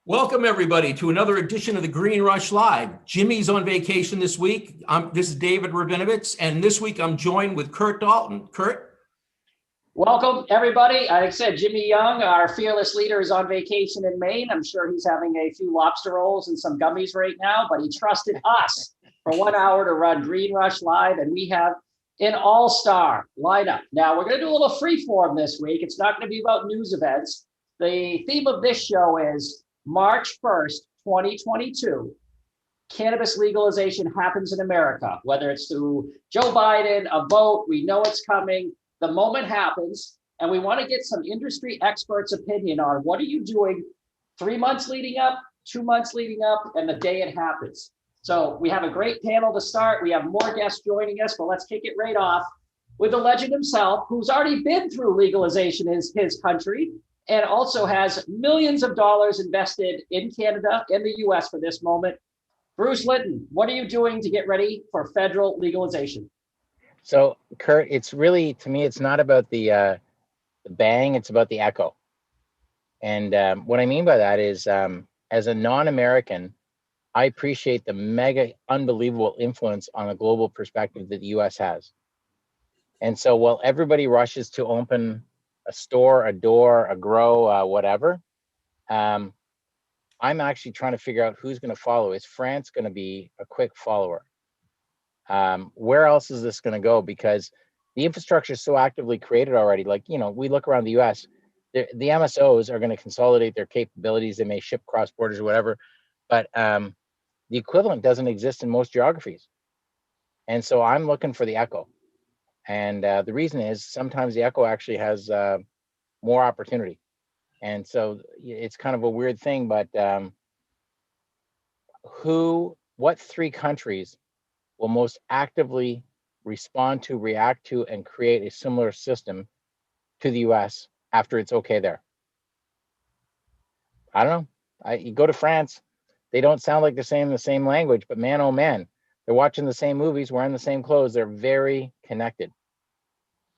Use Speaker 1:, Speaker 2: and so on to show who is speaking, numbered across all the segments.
Speaker 1: Welcome, everybody, to another edition of the Green Rush Live. Jimmy's on vacation this week. This is David Rabinovitz, and this week I'm joined with Curt Dalton. Curt?
Speaker 2: Welcome, everybody. Like I said, Jimmy Young, our fearless leader, is on vacation in Maine. I'm sure he's having a few lobster rolls and some gummies right now, but he trusted us for 1 hour to run Green Rush Live, and we have an all-star lineup. Now, we're going to do a little freeform this week. It's not going to be about news events. The theme of this show is March 1st, 2022, cannabis legalization happens in America, whether it's through Joe Biden, a vote, we know it's coming, the moment happens, and we want to get some industry experts' opinion on what are you doing 3 months leading up, 2 months leading up, and the day it happens. So we have a great panel to start. We have more guests joining us, but let's kick it right off with the legend himself, who's already been through legalization in his country, and also has millions of dollars invested in Canada and the US for this moment. Bruce Linton, what are you doing to get ready for federal legalization?
Speaker 3: So, Curt, it's really, to me, it's not about the bang, it's about the echo. And what I mean by that is, as a non-American, I appreciate the mega unbelievable influence on a global perspective that the US has. And so while everybody rushes to open a store, a door, a grow, whatever, I'm actually trying to figure out who's going to follow. Is France going to be a quick follower? Where else is this going to go? Because the infrastructure is so actively created already. Like, you know, we look around the US, the MSOs are going to consolidate their capabilities. They may ship cross borders or whatever, but the equivalent doesn't exist in most geographies. And so I'm looking for the echo. And the reason is sometimes the echo actually has more opportunity. And so it's kind of a weird thing, but what three countries will most actively respond to, react to, and create a similar system to the US after it's okay there? I don't know. You go to France, they don't sound like they're saying the same language, but man, oh man, they're watching the same movies, wearing the same clothes. They're very connected.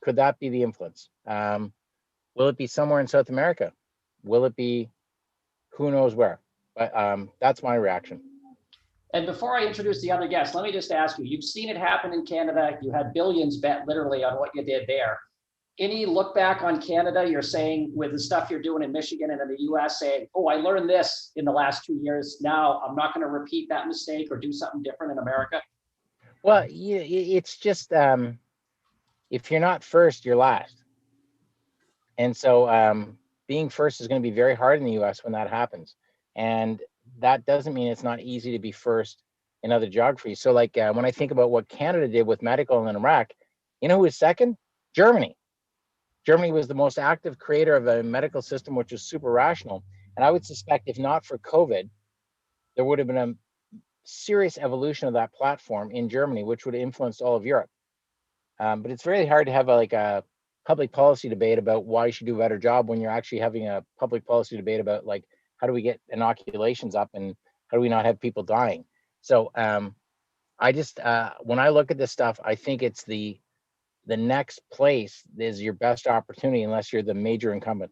Speaker 3: Could that be the influence? Will it be somewhere in South America? Will it be who knows where? But that's my reaction.
Speaker 2: And before I introduce the other guests, let me just ask you, you've seen it happen in Canada. You had billions bet literally on what you did there. Any look back on Canada, you're saying with the stuff you're doing in Michigan and in the US, saying, oh, I learned this in the last 2 years. Now I'm not going to repeat that mistake or do something different in America?
Speaker 3: Well, it's just, if you're not first, you're last. And so being first is going to be very hard in the US when that happens. And that doesn't mean it's not easy to be first in other geographies. So like when I think about what Canada did with medical in Iraq, you know who was second? Germany. Germany was the most active creator of a medical system, which was super rational. And I would suspect if not for COVID, there would have been a serious evolution of that platform in Germany, which would have influenced all of Europe. But it's very hard to have a public policy debate about why you should do a better job when you're actually having a public policy debate about like, how do we get inoculations up and how do we not have people dying? So I just, when I look at this stuff, I think it's the next place is your best opportunity unless you're the major incumbent.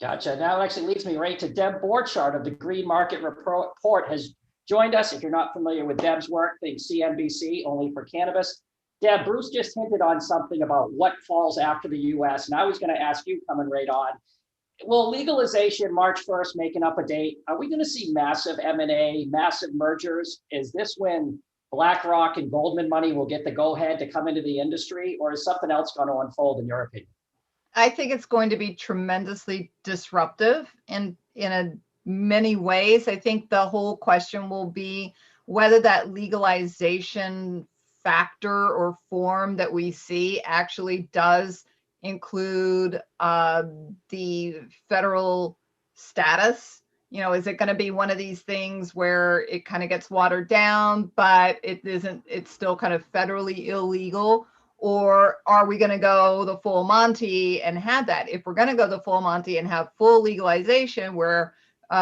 Speaker 2: Gotcha. Now it actually leads me right to Deb Borchardt of the Green Market Report has joined us. If you're not familiar with Deb's work, think CNBC, only for cannabis. Deb, Bruce just hinted on something about what falls after the US, and I was going to ask you coming right on. Will legalization March 1st making up a date? Are we going to see massive M&A, massive mergers? Is this when BlackRock and Goldman money will get the go-ahead to come into the industry, or is something else going to unfold in your opinion?
Speaker 4: I think it's going to be tremendously disruptive in many ways. I think the whole question will be whether that legalization factor or form that we see actually does include the federal status. You know, is it going to be one of these things where it kind of gets watered down, but it isn't, it's still kind of federally illegal? Or are we going to go the full Monty and have that? If we're going to go the full Monty and have full legalization where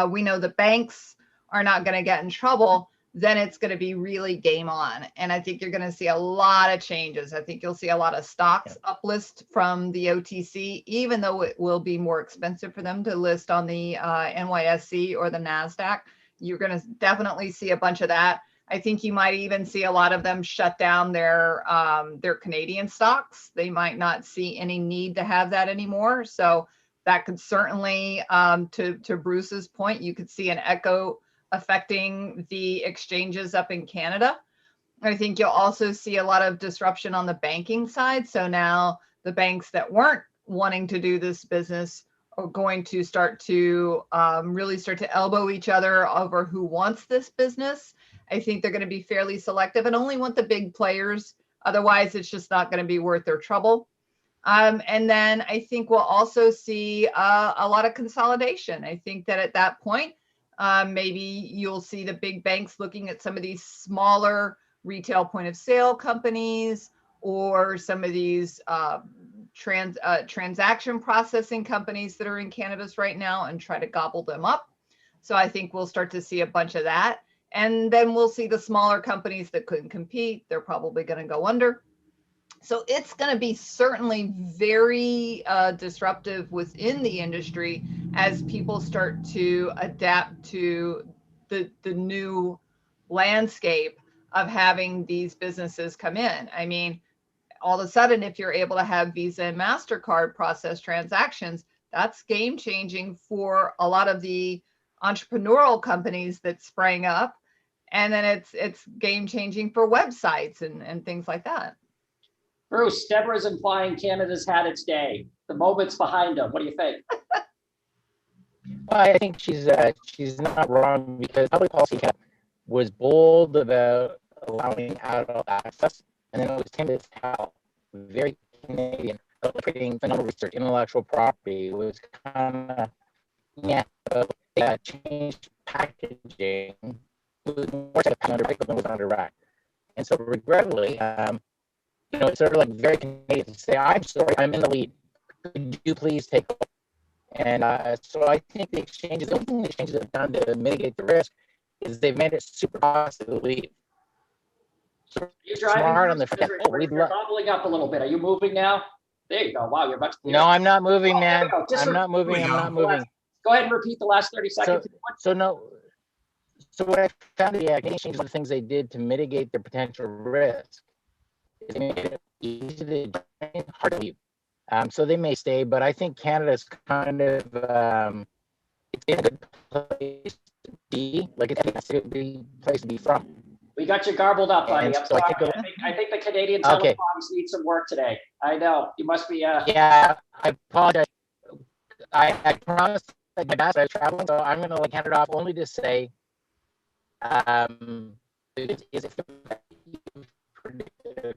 Speaker 4: we know the banks are not going to get in trouble, then it's going to be really game on. And I think you're going to see a lot of changes. I think you'll see a lot of stocks uplist from the OTC, even though it will be more expensive for them to list on the NYSE or the NASDAQ. You're going to definitely see a bunch of that. I think you might even see a lot of them shut down their Canadian stocks. They might not see any need to have that anymore. So that could certainly, to Bruce's point, you could see an echo affecting the exchanges up in Canada. I think you'll also see a lot of disruption on the banking side. So now the banks that weren't wanting to do this business are going to start to really start to elbow each other over who wants this business. I think they're going to be fairly selective and only want the big players. Otherwise, it's just not going to be worth their trouble. And then I think we'll also see a lot of consolidation. I think that at that point, maybe you'll see the big banks looking at some of these smaller retail point of sale companies or some of these transaction processing companies that are in cannabis right now and try to gobble them up. So I think we'll start to see a bunch of that. And then we'll see the smaller companies that couldn't compete. They're probably going to go under. So it's going to be certainly very disruptive within the industry as people start to adapt to the new landscape of having these businesses come in. I mean, all of a sudden, if you're able to have Visa and MasterCard process transactions, that's game changing for a lot of the entrepreneurial companies that sprang up. And then it's game changing for websites and things like that.
Speaker 2: Bruce, Debra's implying Canada's had its day. The moment's behind them. What do you think?
Speaker 3: Well, I think she's not wrong because public policy was bold about allowing adult access, and then it was Canada's how very Canadian, creating phenomenal research, intellectual property. It was kind of changed packaging. It was more under than was under rack, and so regrettably, it's sort of like very Canadian to say, "I'm sorry, I'm in the lead. Could you please take over?" And so I think the only thing the exchanges have done to mitigate the risk is they've made it super costly to leave. So
Speaker 2: you're driving
Speaker 3: smart on the front.
Speaker 2: You're bubbling up a little bit. Are you moving now? There you go. Wow, you're much clearer.
Speaker 3: No, I'm not moving, man. I'm not moving.
Speaker 2: Go ahead and repeat the last 30 seconds.
Speaker 3: So what I found, Canadian exchanges, one of the things they did to mitigate the potential risk is they made it easy to join, hard to leave. So they may stay, but I think Canada's kind of it's a good place to be. Like it's a good place to be from.
Speaker 2: We got you garbled up, buddy. I'm sorry. I think the Canadian telecoms need some work today. I know. You must be.
Speaker 3: Yeah, I apologize. I promised my best. I was traveling, so I'm going to hand it off only to say, is it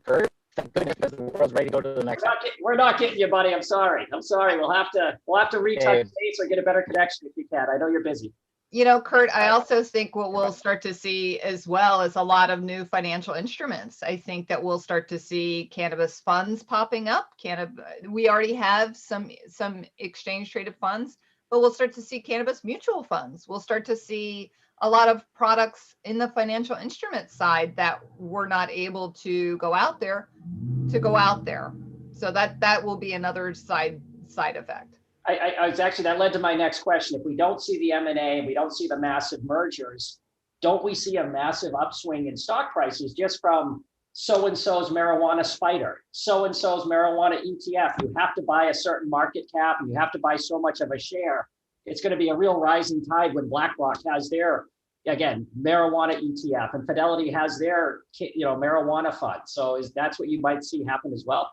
Speaker 3: Curt? Thank goodness, because the world's ready to go to the next.
Speaker 2: We're not getting you, buddy. I'm sorry. We'll have to retouch base or get a better connection if you can. I know you're busy.
Speaker 4: Curt, I also think what we'll start to see as well is a lot of new financial instruments. I think that we'll start to see cannabis funds popping up. We already have some exchange traded funds, but we'll start to see cannabis mutual funds. We'll start to see a lot of products in the financial instrument side that were not able to go out there. So that will be another side effect.
Speaker 2: I was actually, that led to my next question. If we don't see the M&A and we don't see the massive mergers, don't we see a massive upswing in stock prices just from so-and-so's marijuana spider, so-and-so's marijuana ETF? You have to buy a certain market cap and you have to buy so much of a share. It's going to be a real rising tide when BlackRock has their, again, marijuana ETF and Fidelity has their, marijuana fund. So that's what you might see happen as well?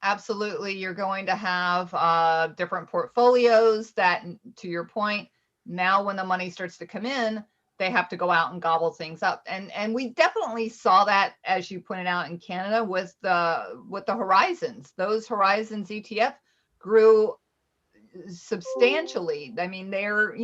Speaker 4: Absolutely. You're going to have different portfolios that, to your point, now when the money starts to come in, they have to go out and gobble things up. And we definitely saw that, as you pointed out, in Canada with the Horizons. Those Horizons ETF grew substantially. I mean, they're,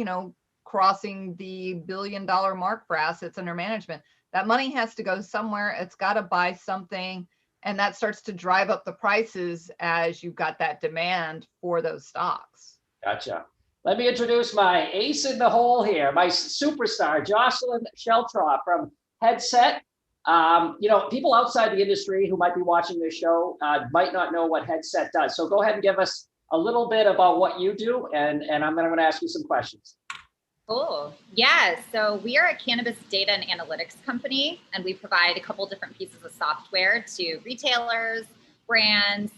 Speaker 4: crossing the $1 billion mark for assets under management. That money has to go somewhere. It's got to buy something. And that starts to drive up the prices as you've got that demand for those stocks.
Speaker 2: Gotcha. Let me introduce my ace in the hole here, my superstar, Jocelyn Sheltraw from headset. People outside the industry who might be watching this show might not know what headset does. So go ahead and give us a little bit about what you do, and I'm going to ask you some questions.
Speaker 5: Cool. Yeah. So we are a cannabis data and analytics company, and we provide a couple different pieces of software to retailers, brands,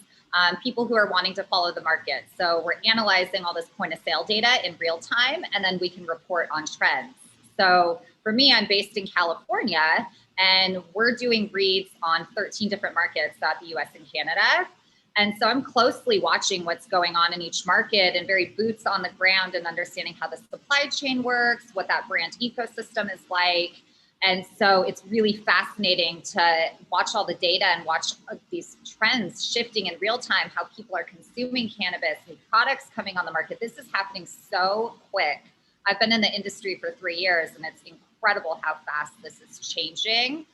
Speaker 5: people who are wanting to follow the market. So we're analyzing all this point of sale data in real time, and then we can report on trends. So for me, I'm based in California, and we're doing reads on 13 different markets throughout the US and Canada. And so I'm closely watching what's going on in each market and very boots on the ground and understanding how the supply chain works, what that brand ecosystem is like. And so it's really fascinating to watch all the data and watch these trends shifting in real time, how people are consuming cannabis, new products coming on the market. This is happening so quick. I've been in the industry for 3 years, and it's incredible how fast this is changing.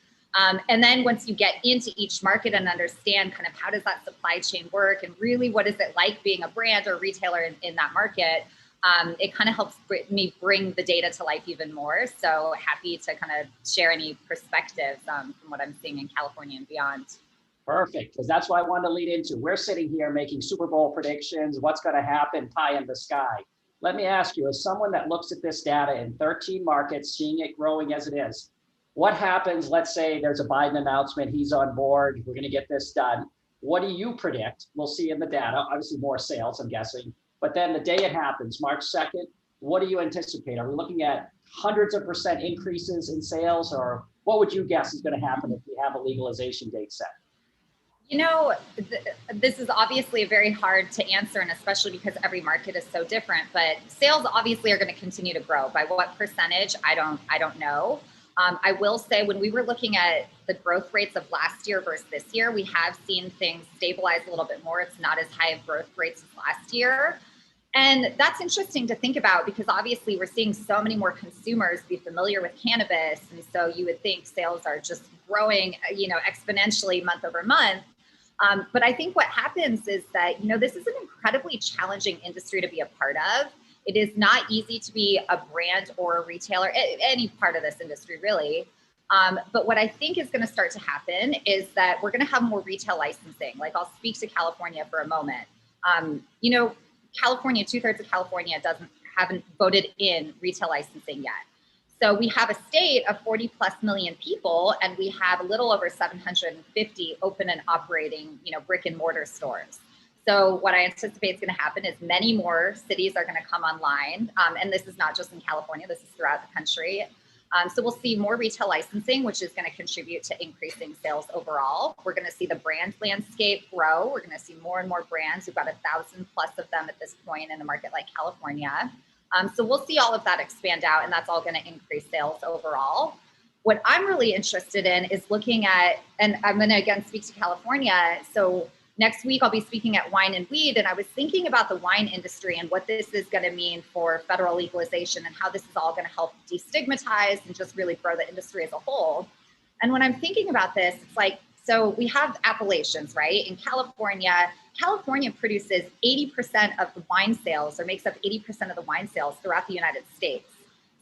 Speaker 5: And then once you get into each market and understand kind of how does that supply chain work and really what is it like being a brand or retailer in that market, it kind of helps me bring the data to life even more. So happy to kind of share any perspectives from what I'm seeing in California and beyond.
Speaker 2: Perfect, because that's what I wanted to lead into. We're sitting here making Super Bowl predictions, what's going to happen, pie in the sky. Let me ask you, as someone that looks at this data in 13 markets, seeing it growing as it is, what happens? Let's say there's a Biden announcement, he's on board, we're going to get this done. What do you predict? We'll see in the data, obviously more sales, I'm guessing. But then the day it happens, March 2nd, what do you anticipate? Are we looking at hundreds of % increases in sales, or what would you guess is going to happen if we have a legalization date set?
Speaker 5: You know, this is obviously very hard to answer, and especially because every market is so different, but sales obviously are going to continue to grow. By what percentage, I don't know. I will say when we were looking at the growth rates of last year versus this year, we have seen things stabilize a little bit more. It's not as high of growth rates as last year. And that's interesting to think about because obviously we're seeing so many more consumers be familiar with cannabis. And so you would think sales are just growing, exponentially month over month. But I think what happens is that, this is an incredibly challenging industry to be a part of. It is not easy to be a brand or a retailer, any part of this industry really. But what I think is going to start to happen is that we're going to have more retail licensing. Like I'll speak to California for a moment. California, 2/3 of California haven't voted in retail licensing yet. So we have a state of 40+ million people, and we have a little over 750 open and operating, brick and mortar stores. So what I anticipate is going to happen is many more cities are going to come online. And this is not just in California, this is throughout the country. So we'll see more retail licensing, which is going to contribute to increasing sales overall. We're going to see the brand landscape grow. We're going to see more and more brands. We've got 1,000+ of them at this point in a market like California. So we'll see all of that expand out, and that's all going to increase sales overall. What I'm really interested in is looking at, and I'm going to again speak to California. So next week, I'll be speaking at Wine and Weed, and I was thinking about the wine industry and what this is going to mean for federal legalization and how this is all going to help destigmatize and just really grow the industry as a whole. And when I'm thinking about this, it's like, so we have appellations, right? In California produces 80% of the wine sales, or makes up 80% of the wine sales throughout the United States.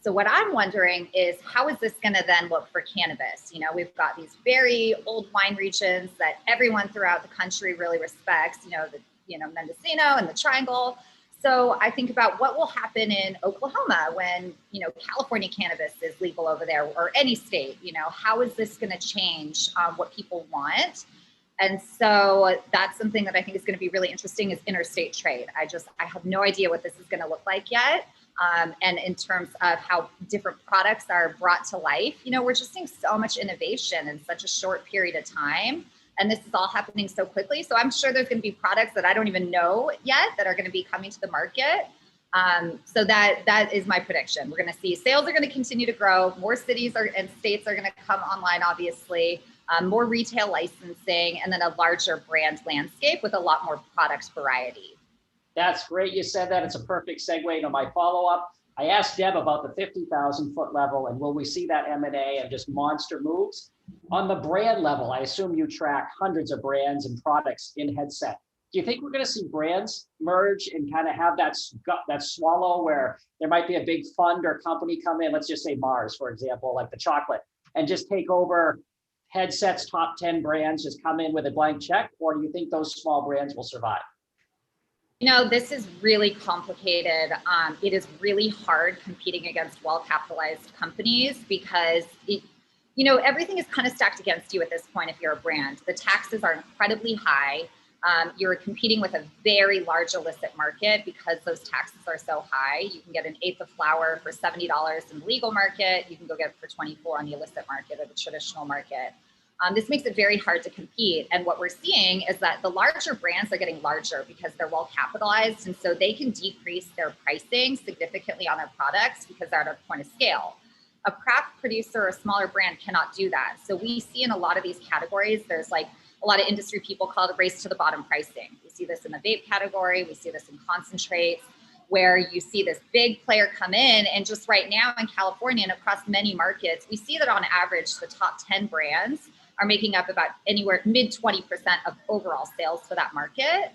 Speaker 5: So what I'm wondering is, how is this going to then look for cannabis? We've got these very old wine regions that everyone throughout the country really respects, Mendocino and the Triangle. So I think about what will happen in Oklahoma when, California cannabis is legal over there, or any state. How is this going to change what people want? And so that's something that I think is going to be really interesting, is interstate trade. I have no idea what this is going to look like yet. And in terms of how different products are brought to life, we're just seeing so much innovation in such a short period of time. And this is all happening so quickly. So I'm sure there's going to be products that I don't even know yet that are going to be coming to the market. So that is my prediction. We're going to see sales are going to continue to grow. More cities and states are going to come online, obviously. More retail licensing, and then a larger brand landscape with a lot more product variety.
Speaker 2: That's great. You said that. It's a perfect segue into my follow-up. I asked Deb about the 50,000 foot level, and will we see that M&A and just monster moves? On the brand level, I assume you track hundreds of brands and products in headset. Do you think we're going to see brands merge and kind of have that swallow where there might be a big fund or company come in, let's just say Mars, for example, like the chocolate, and just take over Headset's top 10 brands, just come in with a blank check? Or do you think those small brands will survive?
Speaker 5: You know, this is really complicated. It is really hard competing against well-capitalized companies because everything is kind of stacked against you at this point if you're a brand. The taxes are incredibly high. You're competing with a very large illicit market because those taxes are so high. You can get an eighth of flour for $70 in the legal market. You can go get it for $24 on the illicit market or the traditional market. This makes it very hard to compete. And what we're seeing is that the larger brands are getting larger because they're well capitalized. And so they can decrease their pricing significantly on their products because they're at a point of scale. A craft producer or a smaller brand cannot do that. So we see in a lot of these categories, there's like a lot of industry people call it race to the bottom pricing. We see this in the vape category. We see this in concentrates, where you see this big player come in. And just right now in California and across many markets, we see that on average, the top 10 brands are making up about anywhere mid 20% of overall sales for that market.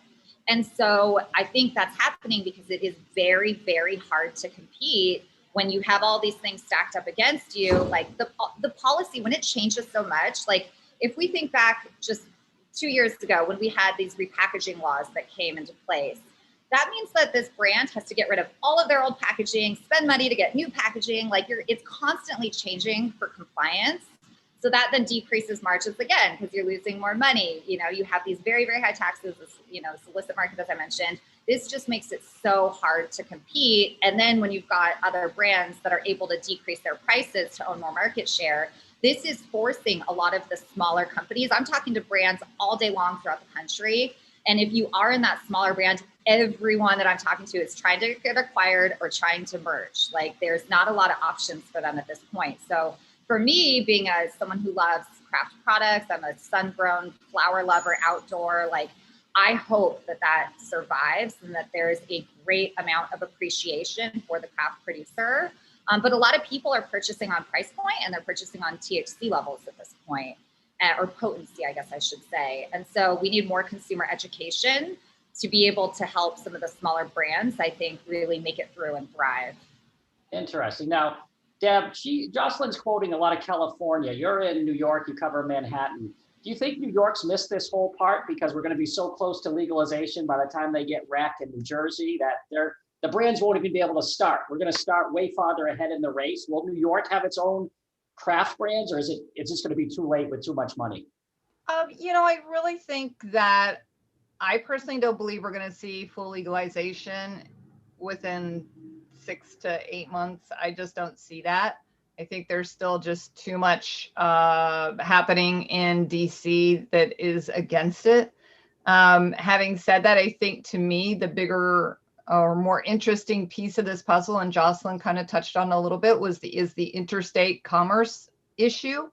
Speaker 5: And so I think that's happening because it is very, very hard to compete when you have all these things stacked up against you. Like the policy, when it changes so much, like if we think back just 2 years ago when we had these repackaging laws that came into place, that means that this brand has to get rid of all of their old packaging, spend money to get new packaging. Like it's constantly changing for compliance. So that then decreases margins again, because you're losing more money. You have these very, very high taxes, this illicit market, as I mentioned. This just makes it so hard to compete. And then when you've got other brands that are able to decrease their prices to own more market share, this is forcing a lot of the smaller companies. I'm talking to brands all day long throughout the country. And if you are in that smaller brand, everyone that I'm talking to is trying to get acquired or trying to merge. Like there's not a lot of options for them at this point. So for me, being someone who loves craft products, I'm a sun-grown flower lover, outdoor, like I hope that survives and that there's a great amount of appreciation for the craft producer. But a lot of people are purchasing on price point and they're purchasing on THC levels at this point, or potency, I guess I should say. And so we need more consumer education to be able to help some of the smaller brands, I think, really make it through and thrive.
Speaker 2: Interesting. Now, Deb, Jocelyn's quoting a lot of California. You're in New York, you cover Manhattan. Do you think New York's missed this whole part because we're going to be so close to legalization by the time they get wrecked in New Jersey that the brands won't even be able to start? We're going to start way farther ahead in the race. Will New York have its own craft brands, or is it's just going to be too late with too much money?
Speaker 4: I really think that I personally don't believe we're going to see full legalization within 6 to 8 months. I just don't see that. I think there's still just too much happening in DC that is against it. Having said that, I think to me, the bigger or more interesting piece of this puzzle, and Jocelyn kind of touched on a little bit, is the interstate commerce issue.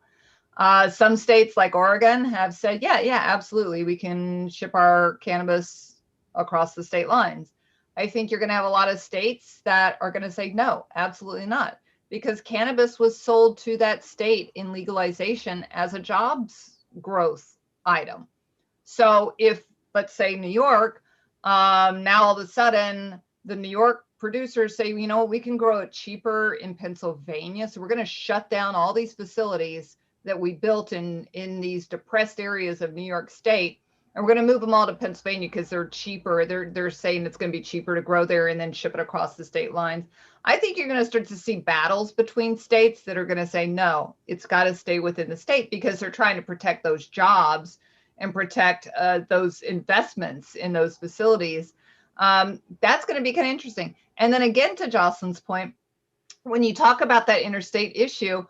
Speaker 4: Some states like Oregon have said, yeah, absolutely, we can ship our cannabis across the state lines. I think you're going to have a lot of states that are going to say, no, absolutely not, because cannabis was sold to that state in legalization as a jobs growth item. So if, let's say, New York, now all of a sudden the New York producers say, we can grow it cheaper in Pennsylvania. So we're going to shut down all these facilities that we built in these depressed areas of New York State. And we're going to move them all to Pennsylvania because they're cheaper. They're saying it's going to be cheaper to grow there and then ship it across the state lines. I think you're going to start to see battles between states that are going to say, no, it's got to stay within the state, because they're trying to protect those jobs and protect those investments in those facilities. That's going to be kind of interesting. And then again, to Jocelyn's point, when you talk about that interstate issue,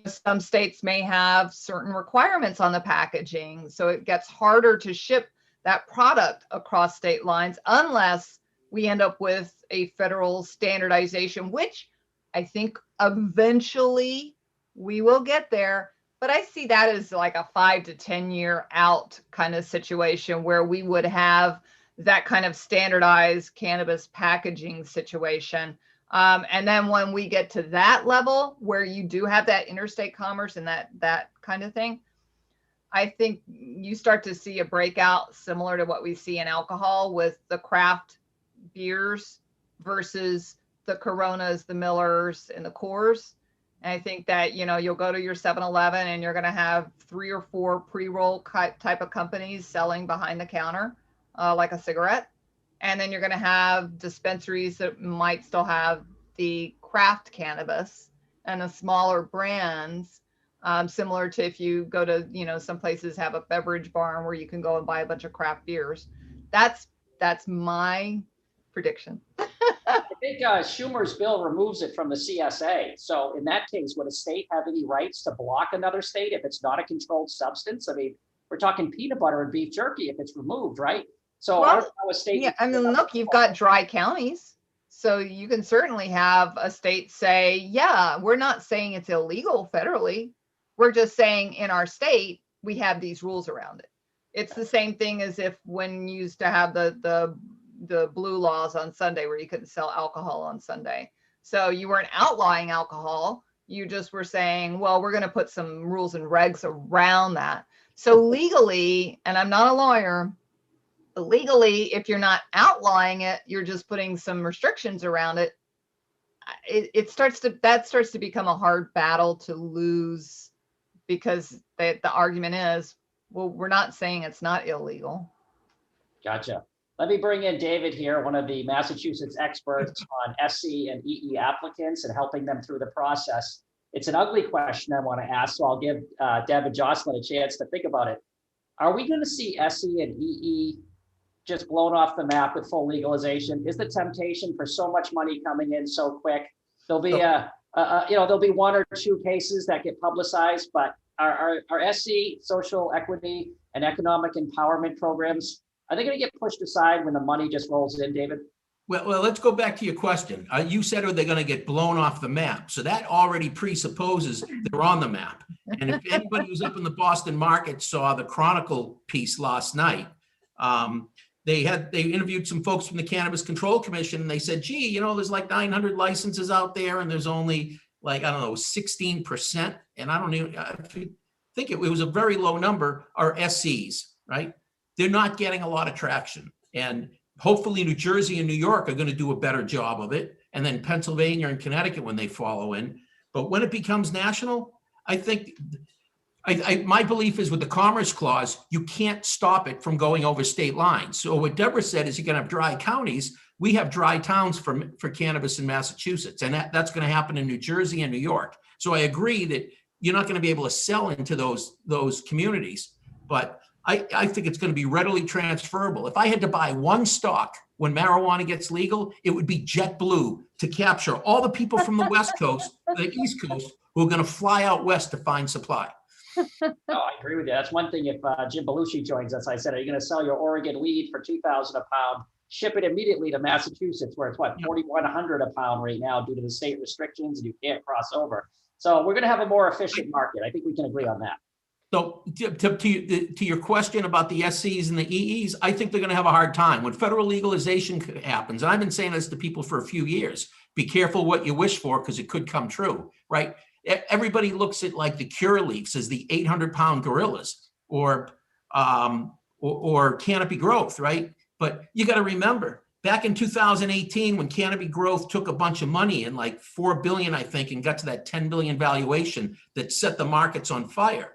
Speaker 4: some states may have certain requirements on the packaging, so it gets harder to ship that product across state lines unless we end up with a federal standardization, which I think eventually we will get there. But I see that as like a 5 to 10 year out kind of situation where we would have that kind of standardized cannabis packaging situation. And then when we get to that level where you do have that interstate commerce and that kind of thing, I think you start to see a breakout similar to what we see in alcohol with the craft beers versus the Coronas, the Millers, and the Coors. And I think that, you'll go to your 7-Eleven and you're going to have 3 or 4 pre-roll type of companies selling behind the counter, like a cigarette. And then you're going to have dispensaries that might still have the craft cannabis and the smaller brands, similar to if you go to, some places have a beverage barn where you can go and buy a bunch of craft beers. That's my prediction.
Speaker 2: I think Schumer's bill removes it from the CSA. So in that case, would a state have any rights to block another state if it's not a controlled substance? I mean, we're talking peanut butter and beef jerky if it's removed, right? So I don't know how a state.
Speaker 4: Yeah, I mean, look, you've got dry counties. So you can certainly have a state say, yeah, we're not saying it's illegal federally. We're just saying in our state, we have these rules around it. It's the same thing as if when you used to have the blue laws on Sunday where you couldn't sell alcohol on Sunday. So you weren't outlawing alcohol. You just were saying, well, we're going to put some rules and regs around that. So legally, and I'm not a lawyer, but legally, if you're not outlawing it, you're just putting some restrictions around it. That starts to become a hard battle to lose, because the argument is, well, we're not saying it's not illegal.
Speaker 2: Gotcha. Let me bring in David here, one of the Massachusetts experts on SC and EE applicants and helping them through the process. It's an ugly question I want to ask, so I'll give Deb and Jocelyn a chance to think about it. Are we going to see SC and EE just blown off the map with full legalization? Is the temptation for so much money coming in so quick? There'll be there'll be 1 or 2 cases that get publicized, but our SC, social equity and economic empowerment programs, are they going to get pushed aside when the money just rolls in, David?
Speaker 1: Well, let's go back to your question. You said, are they going to get blown off the map? So that already presupposes they're on the map. And if anybody who's up in the Boston market saw the Chronicle piece last night, they interviewed some folks from the Cannabis Control Commission, and they said, gee, there's like 900 licenses out there, and there's only 16%. And I think it was a very low number are SCs, right? They're not getting a lot of traction. And hopefully New Jersey and New York are going to do a better job of it. And then Pennsylvania and Connecticut when they follow in. But when it becomes national, I think my belief is with the Commerce Clause, you can't stop it from going over state lines. So what Debra said is you're going to have dry counties. We have dry towns for cannabis in Massachusetts, and that's going to happen in New Jersey and New York. So I agree that you're not going to be able to sell into those communities, but I think it's going to be readily transferable. If I had to buy one stock when marijuana gets legal, it would be JetBlue to capture all the people from the West Coast, the East Coast, who are going to fly out west to find supply.
Speaker 2: No, I agree with you. That's one thing. If Jim Belushi joins us, I said, are you going to sell your Oregon weed for $2,000 a pound? Ship it immediately to Massachusetts, where it's $4,100 a pound right now due to the state restrictions, and you can't cross over. So we're going to have a more efficient market. I think we can agree on that.
Speaker 1: So to your question about the SCs and the EEs, I think they're going to have a hard time when federal legalization happens. And I've been saying this to people for a few years. Be careful what you wish for, because it could come true, right? Everybody looks at like the Curaleafs as the 800-pound gorillas or Canopy Growth, right? But you got to remember, back in 2018, when Canopy Growth took a bunch of money and like $4 billion, I think, and got to that $10 billion valuation that set the markets on fire.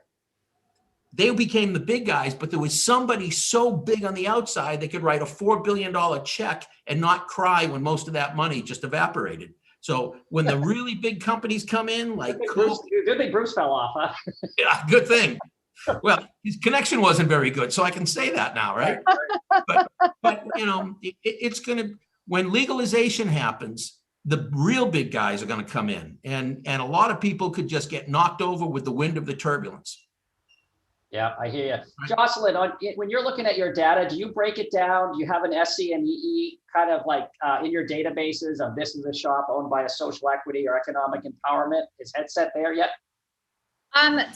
Speaker 1: They became the big guys, but there was somebody so big on the outside they could write a $4 billion check and not cry when most of that money just evaporated. So when the really big companies come in, like
Speaker 2: good thing Bruce fell off, huh?
Speaker 1: Yeah, good thing. Well, his connection wasn't very good, so I can say that now, right? But it's going to, when legalization happens, the real big guys are going to come in, and a lot of people could just get knocked over with the wind of the turbulence.
Speaker 2: Yeah, I hear you. Jocelyn, when you're looking at your data, do you break it down? Do you have an SC and EE kind of like in your databases of this is a shop owned by a social equity or economic empowerment? Is Headset there yet?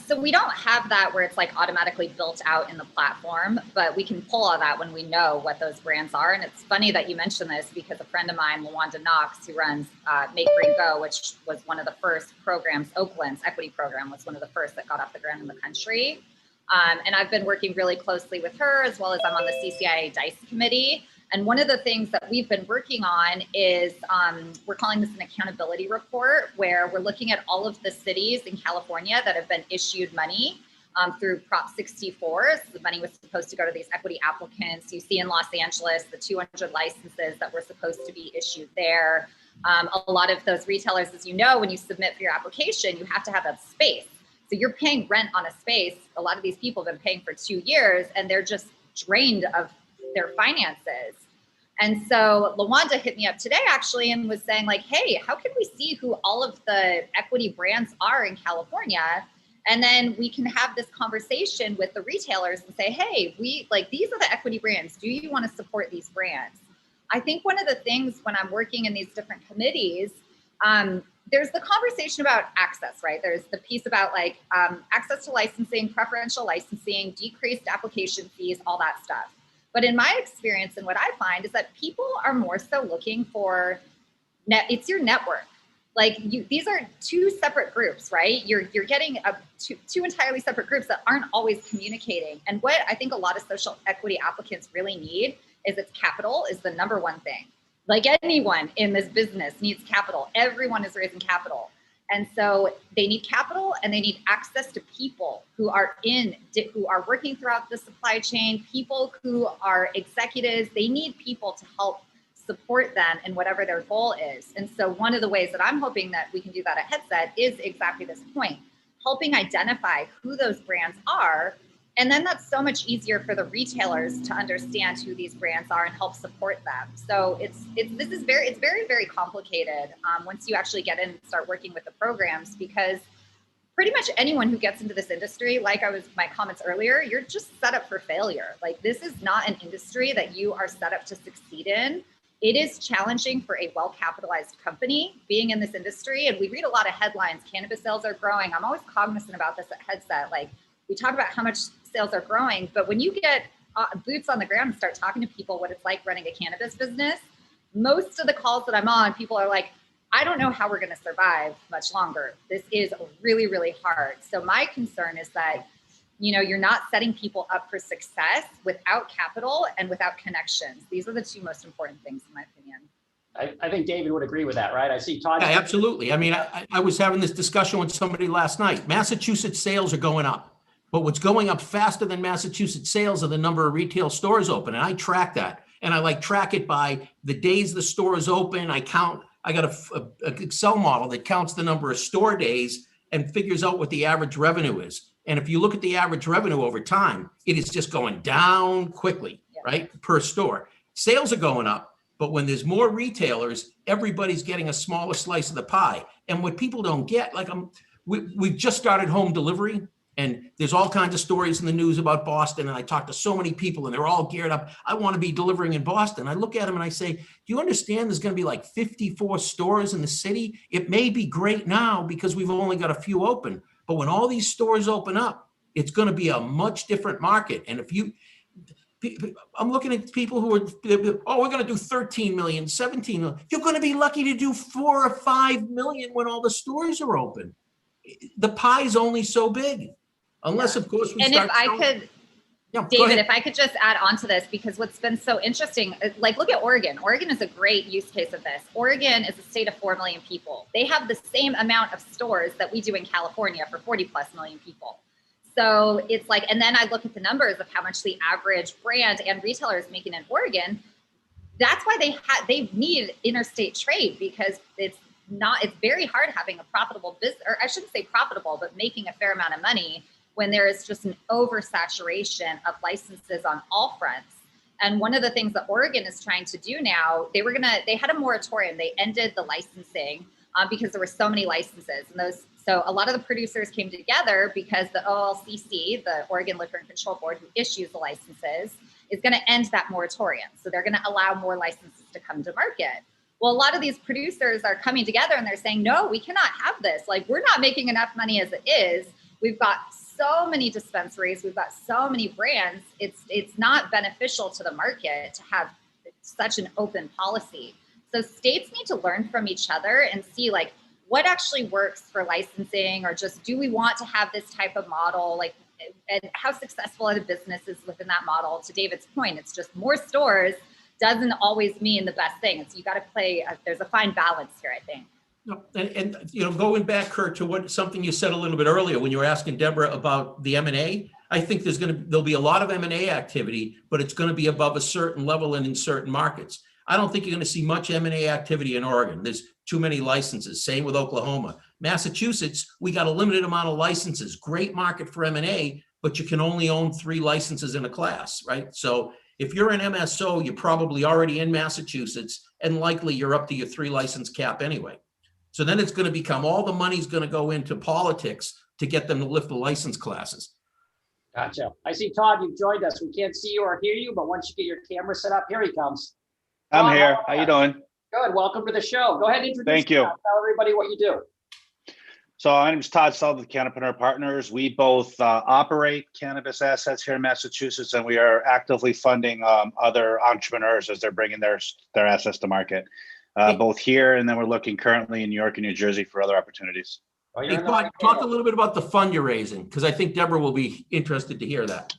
Speaker 5: So we don't have that where it's like automatically built out in the platform, but we can pull all that when we know what those brands are. And it's funny that you mentioned this, because a friend of mine, LaWanda Knox, who runs Make Green Go, which was one of the first programs, Oakland's equity program was one of the first that got off the ground in the country. And I've been working really closely with her, as well as I'm on the CCIA DICE committee. And one of the things that we've been working on is we're calling this an accountability report, where we're looking at all of the cities in California that have been issued money through Prop 64. So the money was supposed to go to these equity applicants. You see in Los Angeles, the 200 licenses that were supposed to be issued there. A lot of those retailers, as you know, when you submit for your application, you have to have a space. So you're paying rent on a space. A lot of these people have been paying for 2 years and they're just drained of their finances. And so LaWanda hit me up today actually and was saying like, hey, how can we see who all of the equity brands are in California? And then we can have this conversation with the retailers and say, hey, these are the equity brands. Do you want to support these brands? I think one of the things when I'm working in these different committees, there's the conversation about access, right? There's the piece about like access to licensing, preferential licensing, decreased application fees, all that stuff. But in my experience and what I find is that people are more so looking for, it's your network. Like these are two separate groups, right? You're getting two entirely separate groups that aren't always communicating. And what I think a lot of social equity applicants really need is capital is the number one thing. Like anyone in this business needs capital. Everyone is raising capital. And so they need capital and they need access to people who are working throughout the supply chain, people who are executives. They need people to help support them in whatever their goal is. And so one of the ways that I'm hoping that we can do that at Headset is exactly this point, helping identify who those brands are. And then that's so much easier for the retailers to understand who these brands are and help support them. So it's very, very complicated once you actually get in and start working with the programs, because pretty much anyone who gets into this industry, like my comments earlier, you're just set up for failure. Like this is not an industry that you are set up to succeed in. It is challenging for a well-capitalized company being in this industry. And we read a lot of headlines, cannabis sales are growing. I'm always cognizant about this at Headset. Like we talk about how much sales are growing, but when you get boots on the ground and start talking to people what it's like running a cannabis business, most of the calls that I'm on, people are like, I don't know how we're going to survive much longer. This is really, really hard. So my concern is that, you're not setting people up for success without capital and without connections. These are the two most important things in my opinion.
Speaker 2: I think David would agree with that, right? I see Todd.
Speaker 1: Yeah, absolutely. I mean, I was having this discussion with somebody last night. Massachusetts sales are going up, but what's going up faster than Massachusetts sales are the number of retail stores open. And I track that. And I track it by the days the store is open. I got a Excel model that counts the number of store days and figures out what the average revenue is. And if you look at the average revenue over time, it is just going down quickly, right? Per store. Sales are going up, but when there's more retailers, everybody's getting a smaller slice of the pie. And what people don't get, we've just started home delivery, and there's all kinds of stories in the news about Boston. And I talk to so many people and they're all geared up. I want to be delivering in Boston. I look at them and I say, do you understand there's going to be 54 stores in the city? It may be great now because we've only got a few open. But when all these stores open up, it's going to be a much different market. And I'm looking at people who are, we're going to do 13 million, 17 million. You're going to be lucky to do 4 or 5 million when all the stores are open. The pie's only so big, unless of course we start.
Speaker 5: David, if I could just add on to this, because what's been so interesting, look at Oregon. Oregon is a great use case of this. Oregon is a state of 4 million people. They have the same amount of stores that we do in California for 40 plus million people. So it's and then I look at the numbers of how much the average brand and retailer is making in Oregon. That's why they need interstate trade, because it's very hard having a profitable business, or I shouldn't say profitable, but making a fair amount of money when there is just an oversaturation of licenses on all fronts. And one of the things that Oregon is trying to do now, they had a moratorium. They ended the licensing because there were so many licenses. And so a lot of the producers came together because the OLCC, the Oregon Liquor and Control Board, who issues the licenses, is going to end that moratorium. So they're going to allow more licenses to come to market. Well, a lot of these producers are coming together and they're saying, no, we cannot have this. We're not making enough money as it is. We've got so many dispensaries. We've got so many brands. It's not beneficial to the market to have such an open policy. So states need to learn from each other and see what actually works for licensing, or just do we want to have this type of model? And how successful are the businesses within that model? To David's point, it's just more stores doesn't always mean the best thing. It's, you got to play, there's a fine balance here, I think.
Speaker 1: No, and going back, Curt, to something you said a little bit earlier when you were asking Debra about the M&A, I think there'll be a lot of M&A activity, but it's going to be above a certain level and in certain markets. I don't think you're going to see much M&A activity in Oregon. There's too many licenses. Same with Oklahoma. Massachusetts, we got a limited amount of licenses. Great market for M&A, but you can only own 3 licenses in a class, right? So if you're an MSO, you're probably already in Massachusetts, and likely you're up to your 3 license cap anyway. So then it's going to become all the money's going to go into politics to get them to lift the license classes.
Speaker 2: Gotcha. I see Todd, you've joined us. We can't see you or hear you, but once you get your camera set up, here he comes.
Speaker 6: I'm
Speaker 2: Todd,
Speaker 6: here. How you doing?
Speaker 2: Good. Welcome to the show. Go ahead and introduce
Speaker 6: Thank you.
Speaker 2: yourself. Tell everybody what you do.
Speaker 6: So my name is Todd Sullivan with Cannapreneur Partners. We both operate cannabis assets here in Massachusetts, and we are actively funding other entrepreneurs as they're bringing their assets to market, both here, and then we're looking currently in New York and New Jersey for other opportunities.
Speaker 2: Oh,
Speaker 1: Hey, Todd, talk a little bit about the fund you're raising, because I think Debra will be interested to hear that.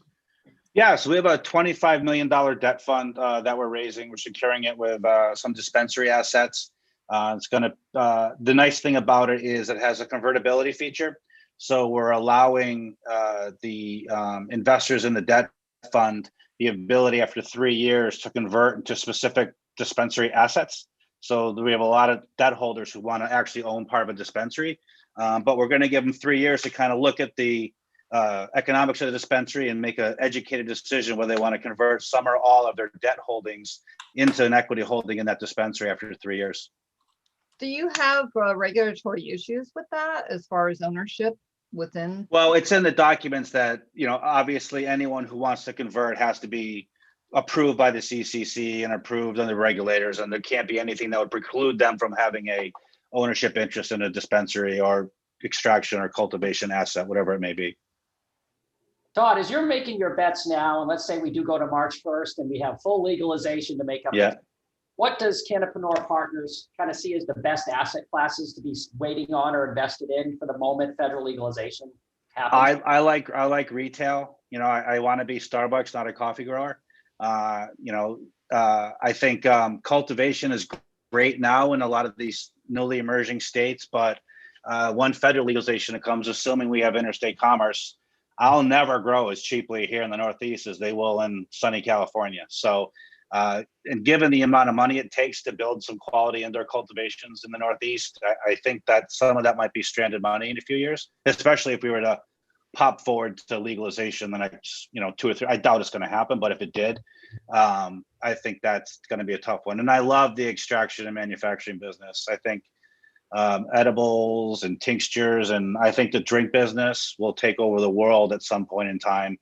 Speaker 6: Yeah, so we have a $25 million debt fund that we're raising. We're securing it with some dispensary assets. It's going to, the nice thing about it is it has a convertibility feature. So we're allowing the investors in the debt fund the ability after 3 years to convert into specific dispensary assets. So we have a lot of debt holders who want to actually own part of a dispensary, but we're going to give them 3 years to kind of look at the economics of the dispensary and make an educated decision whether they want to convert some or all of their debt holdings into an equity holding in that dispensary after 3 years.
Speaker 4: Do you have regulatory issues with that as far as ownership within?
Speaker 6: Well, it's in the documents that, obviously anyone who wants to convert has to be approved by the CCC and approved under regulators, and there can't be anything that would preclude them from having a ownership interest in a dispensary or extraction or cultivation asset, whatever it may be.
Speaker 2: Todd, as you're making your bets now, and let's say we do go to March 1st and we have full legalization to make up.
Speaker 6: Yeah.
Speaker 2: What does Cannapreneur Partners kind of see as the best asset classes to be waiting on or invested in for the moment federal legalization happens?
Speaker 6: I like retail. I want to be Starbucks, not a coffee grower. I think cultivation is great now in a lot of these newly emerging states, but when federal legalization comes, assuming we have interstate commerce, I'll never grow as cheaply here in the Northeast as they will in sunny California. So, and given the amount of money it takes to build some quality indoor cultivations in the Northeast, I think that some of that might be stranded money in a few years, especially if we were to pop forward to legalization the next, 2 or 3. I doubt it's going to happen, but if it did, I think that's going to be a tough one. And I love the extraction and manufacturing business. I think edibles and tinctures, and I think the drink business will take over the world at some point in time.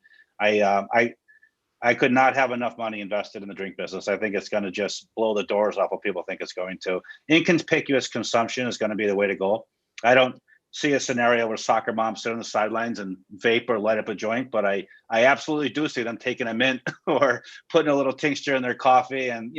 Speaker 6: I could not have enough money invested in the drink business. I think it's going to just blow the doors off what people think it's going to. Inconspicuous consumption is going to be the way to go. I don't see a scenario where soccer moms sit on the sidelines and vape or light up a joint, but I absolutely do see them taking a mint or putting a little tincture in their coffee. And,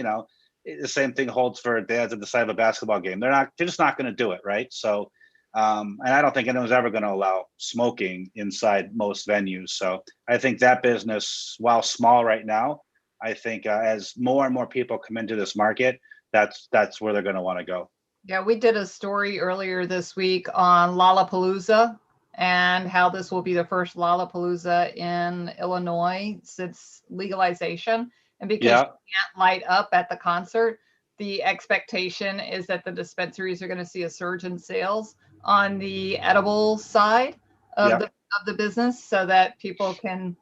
Speaker 6: the same thing holds for dads at the side of a basketball game. They're just not going to do it. Right. So, and I don't think anyone's ever going to allow smoking inside most venues. So I think that business, while small right now, I think as more and more people come into this market, that's where they're going to want to go.
Speaker 4: Yeah, we did a story earlier this week on Lollapalooza and how this will be the first Lollapalooza in Illinois since legalization. And because you can't light up at the concert, the expectation is that the dispensaries are going to see a surge in sales on the edible side of the business, so that people can,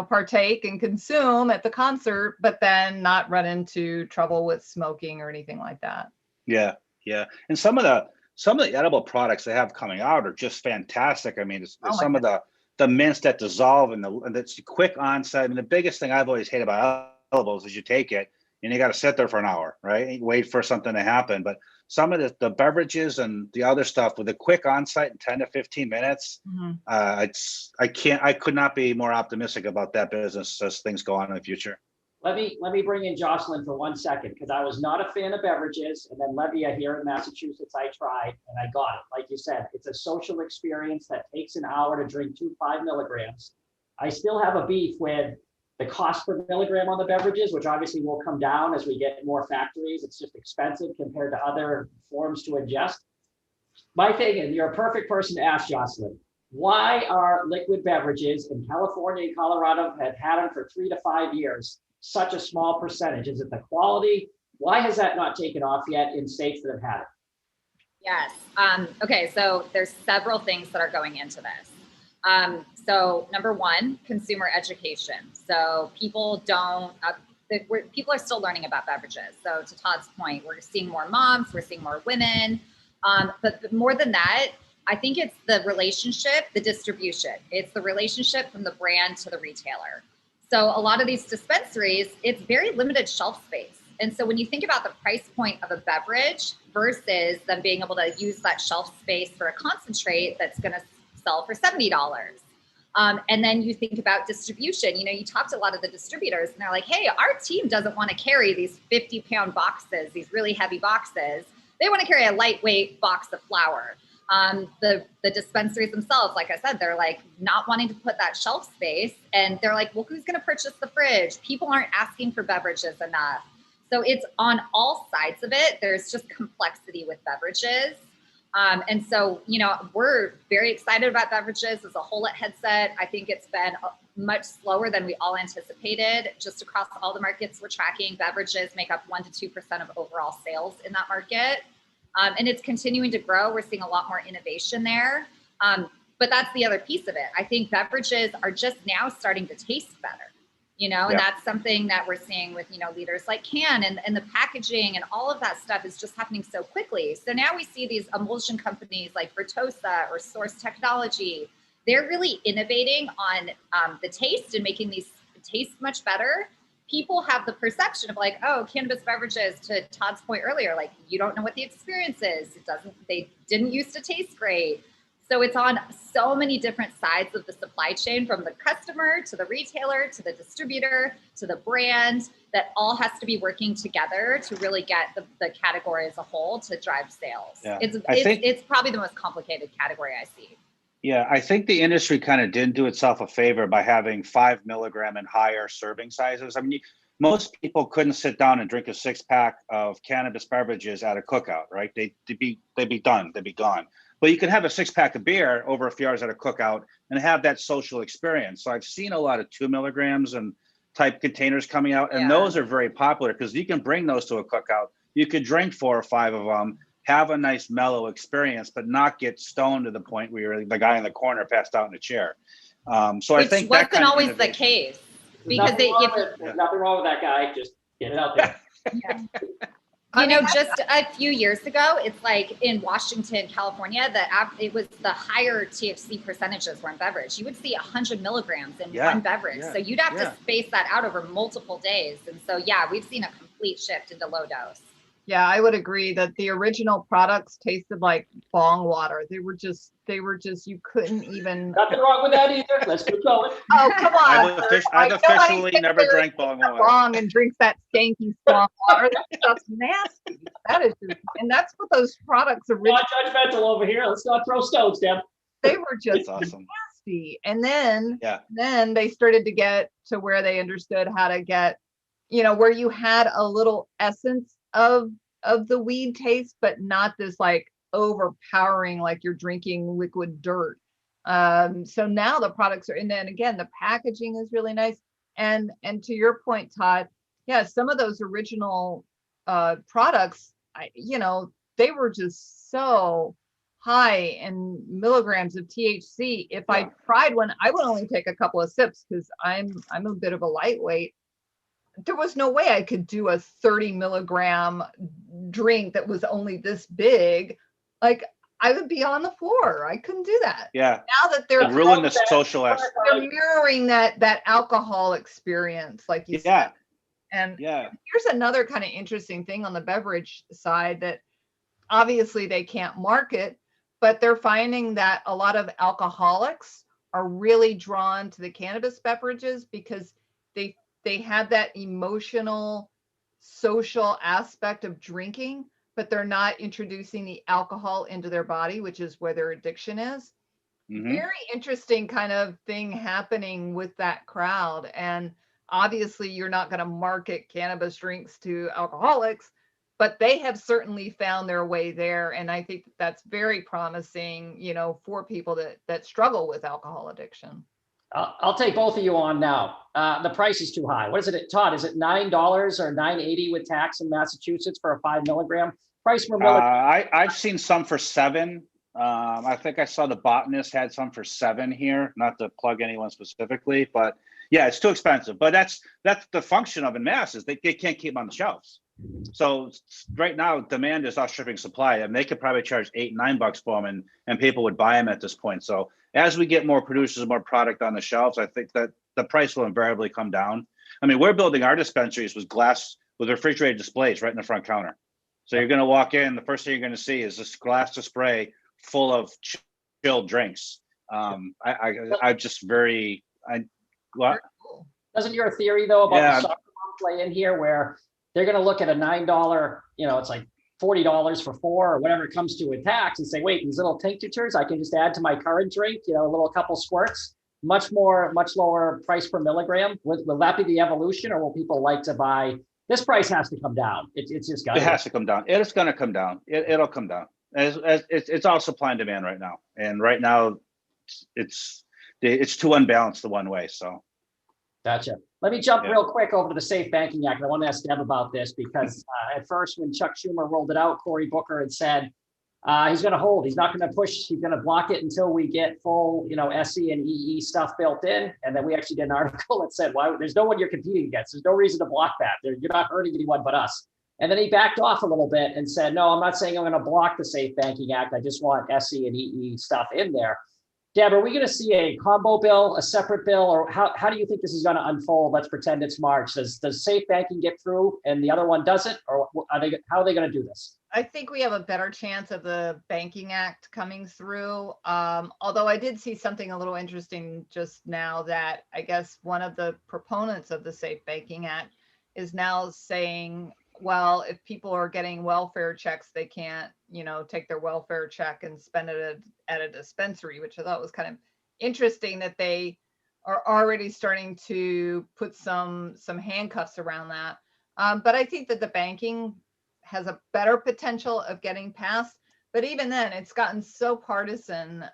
Speaker 4: partake and consume at the concert, but then not run into trouble with smoking or anything like that.
Speaker 6: Yeah. And some of the edible products they have coming out are just fantastic. I mean, some of the mints that dissolve and it's quick onset. I mean, the biggest thing I've always hated about edibles is you take it and you got to sit there for an hour, right? And wait for something to happen. But some of the beverages and the other stuff with a quick onset in 10 to 15 minutes, I could not be more optimistic about that business as things go on in the future.
Speaker 2: Let me bring in Jocelyn for 1 second, because I was not a fan of beverages. And then Levia here in Massachusetts, I tried and I got it. Like you said, it's a social experience that takes an hour to drink 2 5 milligrams. I still have a beef with the cost per milligram on the beverages, which obviously will come down as we get more factories. It's just expensive compared to other forms to ingest. My thing, and you're a perfect person to ask, Jocelyn, why are liquid beverages in California and Colorado have had them for 3 to 5 years such a small percentage? Is it the quality? Why has that not taken off yet in states that have had it?
Speaker 5: Yes. Okay. So there's several things that are going into this. So number one, consumer education. So people don't, people are still learning about beverages. So to Todd's point, we're seeing more moms, we're seeing more women. But more than that, I think it's the relationship, the distribution. It's the relationship from the brand to the retailer. So a lot of these dispensaries, it's very limited shelf space. And so when you think about the price point of a beverage versus them being able to use that shelf space for a concentrate that's going to sell for $70. And then you think about distribution. You know, you talk to a lot of the distributors and they're like, hey, our team doesn't want to carry these 50-pound boxes, these really heavy boxes. They want to carry a lightweight box of flour. The dispensaries themselves, like I said, they're like not wanting to put that shelf space. And they're like, well, who's going to purchase the fridge? People aren't asking for beverages enough. So it's on all sides of it. There's just complexity with beverages. And so, you know, we're very excited about beverages as a whole at Headset. I think it's been much slower than we all anticipated. Just across all the markets we're tracking, beverages make up 1 to 2% of overall sales in that market. And it's continuing to grow. We're seeing a lot more innovation there. But that's the other piece of it. I think beverages are just now starting to taste better. You know, and that's something that we're seeing with, you know, leaders like Can and the packaging and all of that stuff is just happening so quickly. So now we see these emulsion companies like Vertosa or Source Technology. They're really innovating on the taste and making these taste much better. People have the perception of like, oh, cannabis beverages, to Todd's point earlier, like you don't know what the experience is. They didn't used to taste great. So it's on so many different sides of the supply chain, from the customer to the retailer to the distributor to the brand, that all has to be working together to really get the category as a whole to drive sales.
Speaker 6: Yeah.
Speaker 5: It's probably the most complicated category I see.
Speaker 6: Yeah, I think the industry kind of didn't do itself a favor by having 5 milligram and higher serving sizes. I mean, most people couldn't sit down and drink a 6-pack of cannabis beverages at a cookout, right? They'd be done, they'd be gone. But you can have a 6-pack of beer over a few hours at a cookout and have that social experience. So I've seen a lot of 2 milligrams and type containers coming out, and those are very popular because you can bring those to a cookout. You could drink 4 or 5 of them, have a nice mellow experience, but not get stoned to the point where you're the guy in the corner passed out in a chair. So I think
Speaker 5: that wasn't always the case, because
Speaker 2: there's nothing wrong with that guy. Just get it out there.
Speaker 5: You know, just a few years ago, it's like in Washington, California, it was the higher THC percentages were in beverage. You would see 100 milligrams in one beverage. So you'd have to space that out over multiple days. And so, we've seen a complete shift into low dose.
Speaker 4: Yeah, I would agree that the original products tasted like bong water. They were just, you couldn't even.
Speaker 2: Nothing wrong with that either. Let's keep going.
Speaker 4: Oh, come on.
Speaker 6: I've officially never drank bong water.
Speaker 4: Bong and drinks that skanky bong water. That stuff's nasty. That is just, and that's what those products originally.
Speaker 2: Not judgmental over here. Let's not throw stones, Deb.
Speaker 4: They were just nasty. And then they started to get to where they understood how to get, you know, where you had a little essence of the weed taste, but not this like overpowering, like you're drinking liquid dirt. So now the products are, and then again, the packaging is really nice. And to your point, Todd, some of those original products, they were just so high in milligrams of THC. If I tried one, I would only take a couple of sips because I'm a bit of a lightweight. There was no way I could do a 30 milligram drink that was only this big. Like I would be on the floor. I couldn't do that.
Speaker 6: Yeah.
Speaker 4: Now that they're
Speaker 6: ruining the social aspect.
Speaker 4: They're mirroring that alcohol experience, like you said. And here's another kind of interesting thing on the beverage side that obviously they can't market, but they're finding that a lot of alcoholics are really drawn to the cannabis beverages because they have that emotional, social aspect of drinking, but they're not introducing the alcohol into their body, which is where their addiction is. Mm-hmm. Very interesting kind of thing happening with that crowd. And obviously you're not going to market cannabis drinks to alcoholics, but they have certainly found their way there. And I think that's very promising, you know, for people that struggle with alcohol addiction.
Speaker 2: I'll take both of you on now. The price is too high. What is it, Todd? Is it $9 or $9.80 with tax in Massachusetts for a 5 milligram? Price per milligram.
Speaker 6: I've seen some for $7. I think I saw the Botanist had some for $7 here. Not to plug anyone specifically, but yeah, it's too expensive. But that's the function of in mass is they can't keep them on the shelves. So right now, demand is outstripping supply, and they could probably charge $8, $9 for them, and people would buy them at this point. So as we get more producers, more product on the shelves, I think that the price will invariably come down. I mean, we're building our dispensaries with glass, with refrigerated displays right in the front counter. So you're going to walk in, the first thing you're going to see is this glass display full of chilled drinks. I'm just very.
Speaker 2: Doesn't your theory though about the soccer mom play in here, where they're going to look at a $9, you know, it's like $40 for 4 or whatever it comes to with tax, and say, wait, these little tinctures I can just add to my current drink, you know, a little couple squirts, much lower price per milligram. Will that be the evolution, or will people like to buy? This price has to come down. It's just got.
Speaker 6: It has to come down. It's going to come down. It'll come down. It's all supply and demand right now, and right now, it's too unbalanced the one way. So,
Speaker 2: gotcha. Let me jump real quick over to the Safe Banking Act. I want to ask Deb about this because at first, when Chuck Schumer rolled it out, Cory Booker had said he's going to hold. He's not going to push. He's going to block it until we get full, you know, SE and EE stuff built in. And then we actually did an article that said, "Why? There's no one you're competing against. There's no reason to block that. You're not hurting anyone but us." And then he backed off a little bit and said, "No, I'm not saying I'm going to block the Safe Banking Act. I just want SE and EE stuff in there." Deb, are we going to see a combo bill, a separate bill, or how do you think this is going to unfold? Let's pretend it's March. Does safe banking get through and the other one doesn't, or how are they going to do this?
Speaker 4: I think we have a better chance of the Banking Act coming through. Although I did see something a little interesting just now, that I guess one of the proponents of the Safe Banking Act is now saying, well, if people are getting welfare checks, they can't, you know, take their welfare check and spend it at a dispensary, which I thought was kind of interesting, that they are already starting to put some handcuffs around that. But I think that the banking has a better potential of getting passed. But even then, it's gotten so partisan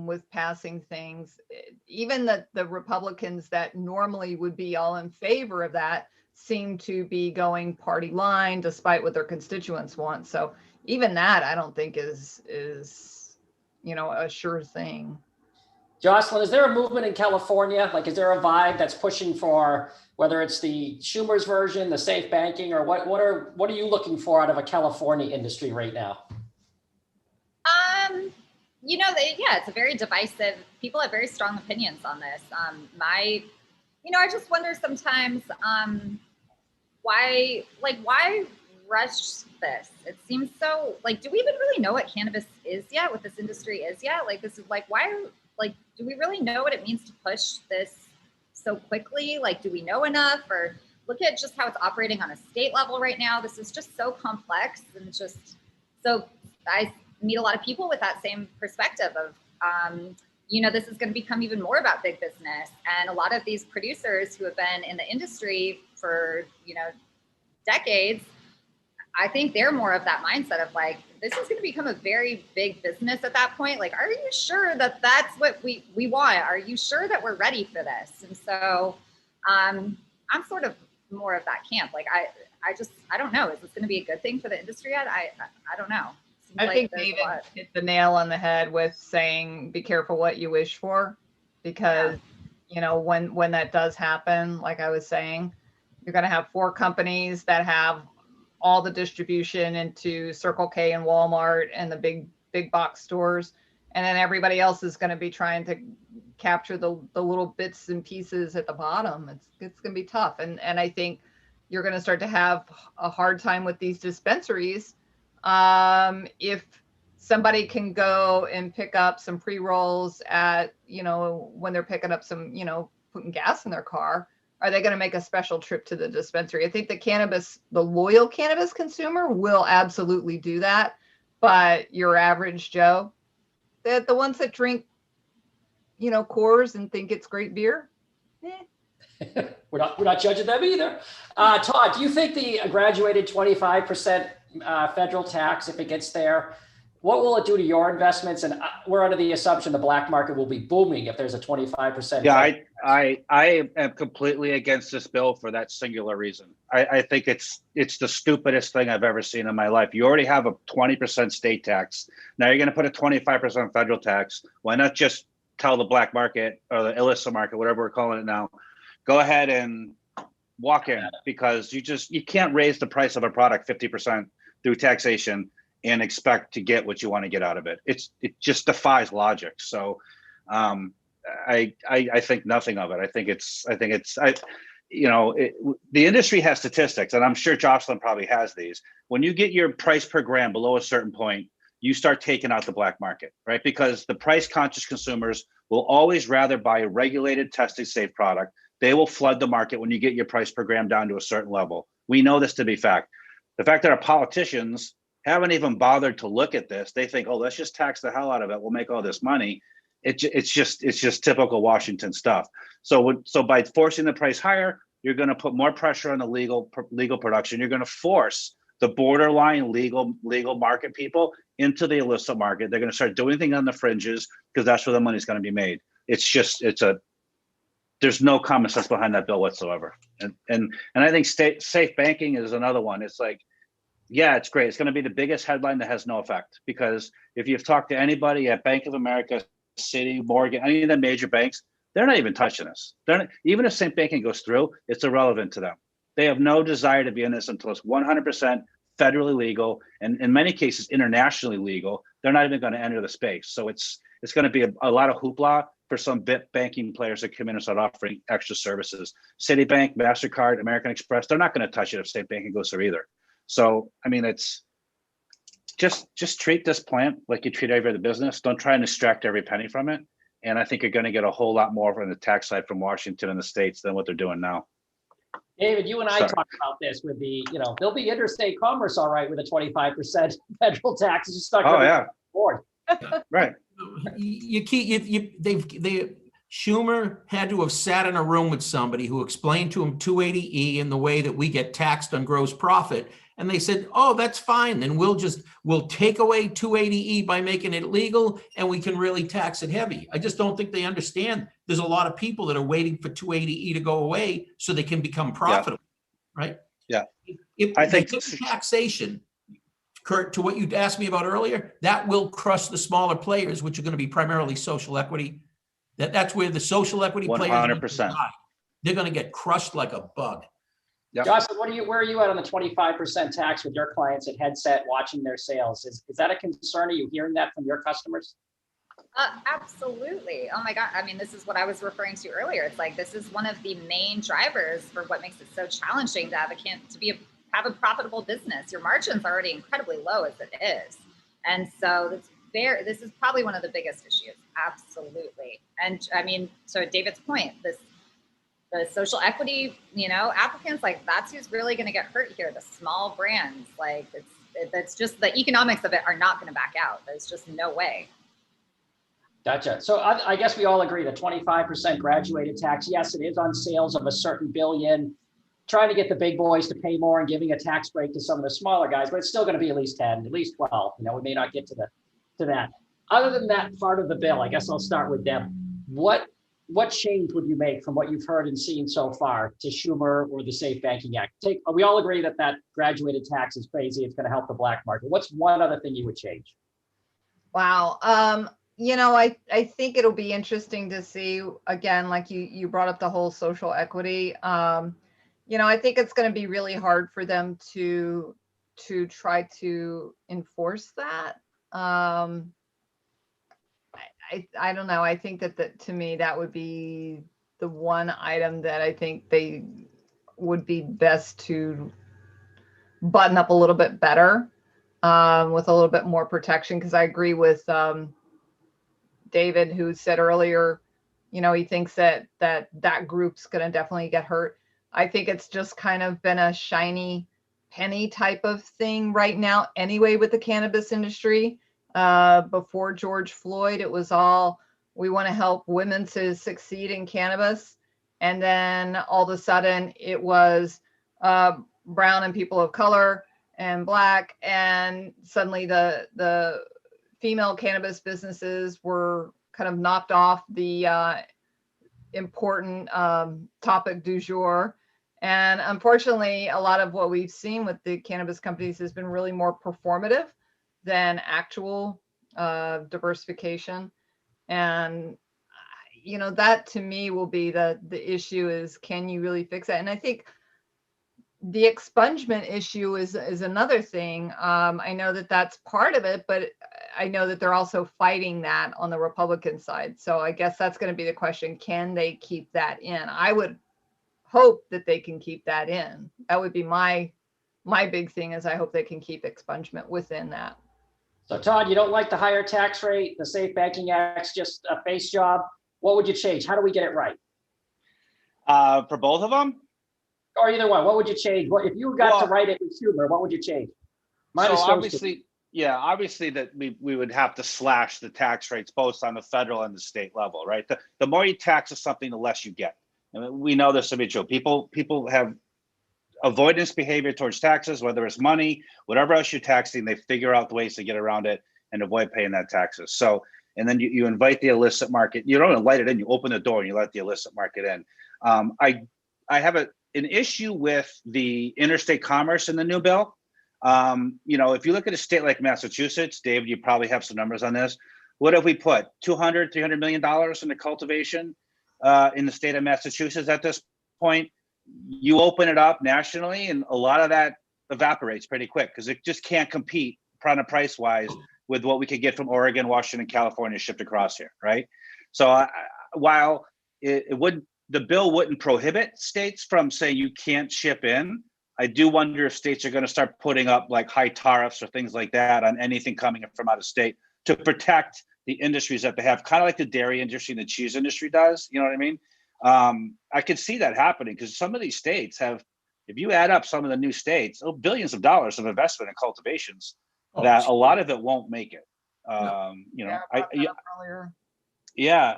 Speaker 4: with passing things. Even the Republicans that normally would be all in favor of that seem to be going party line, despite what their constituents want. So even that, I don't think is you know, a sure thing.
Speaker 2: Jocelyn, is there a movement in California? Like, is there a vibe that's pushing for, whether it's the Schumer's version, the safe banking, or what are you looking for out of a California industry right now?
Speaker 5: You know, it's a very divisive. People have very strong opinions on this. I just wonder sometimes why rush this? It seems so, like, do we even really know what cannabis is yet? What this industry is yet? Like, this is like, do we really know what it means to push this so quickly? Like, do we know enough? Or look at just how it's operating on a state level right now. This is just so complex, and just so I meet a lot of people with that same perspective of, this is going to become even more about big business. And a lot of these producers who have been in the industry for, decades, I think they're more of that mindset of like, this is going to become a very big business at that point. Like, are you sure that that's what we want? Are you sure that we're ready for this? And so I'm sort of more of that camp. Like, I don't know. Is this going to be a good thing for the industry yet? I don't know.
Speaker 4: I think David hit the nail on the head with saying, be careful what you wish for, because, when that does happen, like I was saying, you're going to have 4 companies that have all the distribution into Circle K and Walmart and the big box stores. And then everybody else is going to be trying to capture the little bits and pieces at the bottom. It's going to be tough. And I think you're going to start to have a hard time with these dispensaries. If somebody can go and pick up some pre-rolls at, when they're picking up some, putting gas in their car, are they going to make a special trip to the dispensary? I think the loyal cannabis consumer will absolutely do that. But your average Joe, the ones that drink, Coors and think it's great beer,
Speaker 2: We're not judging them either. Todd, do you think the graduated 25% federal tax, if it gets there, what will it do to your investments? And we're under the assumption the black market will be booming if there's a 25%.
Speaker 6: Yeah, I am completely against this bill for that singular reason. I think it's the stupidest thing I've ever seen in my life. You already have a 20% state tax. Now you're going to put a 25% federal tax. Why not just tell the black market or the illicit market, whatever we're calling it now, go ahead and walk in, because you can't raise the price of a product 50% through taxation and expect to get what you want to get out of it. It just defies logic. So I think nothing of it. I think the industry has statistics, and I'm sure Jocelyn probably has these. When you get your price per gram below a certain point, you start taking out the black market, right? Because the price conscious consumers will always rather buy a regulated, tested, safe product. They will flood the market when you get your price per gram down to a certain level. We know this to be fact. The fact that our politicians haven't even bothered to look at this. They think, oh, let's just tax the hell out of it. We'll make all this money. It's just typical Washington stuff. So by forcing the price higher, you're going to put more pressure on the legal production. You're going to force the borderline legal market people into the illicit market. They're going to start doing things on the fringes because that's where the money's going to be made. There's no common sense behind that bill whatsoever. And I think safe banking is another one. It's like, yeah, it's great. It's going to be the biggest headline that has no effect, because if you've talked to anybody at Bank of America, Citi, Morgan, any of the major banks, they're not even touching this. Even if safe banking goes through, it's irrelevant to them. They have no desire to be in this until it's 100% federally legal, and in many cases internationally legal. They're not even going to enter the space. So it's going to be a lot of hoopla for some banking players that come in and start offering extra services. Citibank, MasterCard, American Express, they're not going to touch it if safe banking goes through either. So, I mean, it's just treat this plant like you treat every other business. Don't try and extract every penny from it. And I think you're going to get a whole lot more from the tax side from Washington and the states than what they're doing now.
Speaker 2: David, you and I talked about this with there'll be interstate commerce, all right, with a 25% federal tax. It's just not going to be board.
Speaker 6: Right.
Speaker 1: Schumer had to have sat in a room with somebody who explained to him 280E in the way that we get taxed on gross profit. And they said, oh, that's fine. Then we'll take away 280E by making it legal, and we can really tax it heavy. I just don't think they understand. There's a lot of people that are waiting for 280E to go away so they can become profitable, right?
Speaker 6: Yeah.
Speaker 1: If I think taxation, Curt, to what you asked me about earlier, that will crush the smaller players, which are going to be primarily social equity. That's where the social equity players
Speaker 6: 100%.
Speaker 1: They're going to get crushed like a bug.
Speaker 6: Yep.
Speaker 2: Jocelyn, where are you at on the 25% tax with your clients at Headset watching their sales? Is that a concern? Are you hearing that from your customers?
Speaker 5: Absolutely. Oh my God. I mean, this is what I was referring to earlier. It's like, this is one of the main drivers for what makes it so challenging to have a profitable business. Your margin's already incredibly low as it is. And so this is probably one of the biggest issues. Absolutely. And I mean, so David's point, the social equity, applicants, like that's who's really going to get hurt here. The small brands, like it's just the economics of it are not going to back out. There's just no way.
Speaker 2: Gotcha. So I guess we all agree the 25% graduated tax, yes, it is on sales of a certain billion, trying to get the big boys to pay more and giving a tax break to some of the smaller guys, but it's still going to be at least 10, at least 12. We may not get to that. Other than that part of the bill, I guess I'll start with Deb. What change would you make from what you've heard and seen so far to Schumer or the Safe Banking Act? We all agree that graduated tax is crazy. It's going to help the black market. What's one other thing you would change?
Speaker 4: Wow. I think it'll be interesting to see, again, like you brought up the whole social equity. I think it's going to be really hard for them to try to enforce that. I don't know. I think that to me, that would be the one item that I think they would be best to button up a little bit better with a little bit more protection. Because I agree with David, who said earlier, he thinks that group's going to definitely get hurt. I think it's just kind of been a shiny penny type of thing right now anyway with the cannabis industry. Before George Floyd, it was all, we want to help women to succeed in cannabis. And then all of a sudden it was brown and people of color and Black. And suddenly the female cannabis businesses were kind of knocked off the important topic du jour. And unfortunately, a lot of what we've seen with the cannabis companies has been really more performative than actual diversification. And that to me will be the issue, is can you really fix that? And I think the expungement issue is another thing. I know that that's part of it, but I know that they're also fighting that on the Republican side. So I guess that's going to be the question. Can they keep that in? I would hope that they can keep that in. That would be my big thing, is I hope they can keep expungement within that.
Speaker 2: So Todd, you don't like the higher tax rate, the Safe Banking Act's just a face job. What would you change? How do we get it right?
Speaker 6: For both of them?
Speaker 2: Or either one, what would you change? What if you got to write it with humor, what would you change?
Speaker 6: So obviously that we would have to slash the tax rates both on the federal and the state level, right? The more you tax something, the less you get. I mean, we know this to be true. People have avoidance behavior towards taxes, whether it's money, whatever else you're taxing, they figure out the ways to get around it and avoid paying that taxes. So, and then you invite the illicit market. You don't invite it in, you open the door and you let the illicit market in. I have an issue with the interstate commerce in the new bill. If you look at a state like Massachusetts, David, you probably have some numbers on this. What have we put? $200 million in the cultivation in the state of Massachusetts at this point? You open it up nationally and a lot of that evaporates pretty quick because it just can't compete price wise with what we could get from Oregon, Washington, California shipped across here, right? So while the bill wouldn't prohibit states from saying you can't ship in, I do wonder if states are going to start putting up like high tariffs or things like that on anything coming from out of state to protect the industries that they have, kind of like the dairy industry and the cheese industry does. You know what I mean? I could see that happening because some of these states have, if you add up some of the new states, billions of dollars of investment in cultivations, that a lot of it won't make it.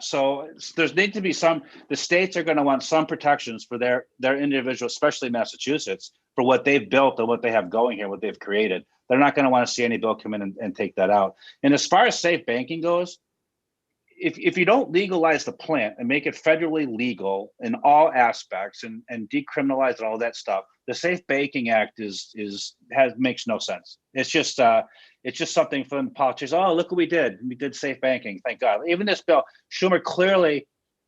Speaker 6: So there's need to be the states are going to want some protections for their individual, especially Massachusetts, for what they've built and what they have going here, what they've created. They're not going to want to see any bill come in and take that out. And as far as safe banking goes, if you don't legalize the plant and make it federally legal in all aspects and decriminalize and all that stuff, the Safe Banking Act makes no sense. It's just something for the politicians. Oh, look what we did. We did safe banking. Thank God. Even this bill, Schumer clearly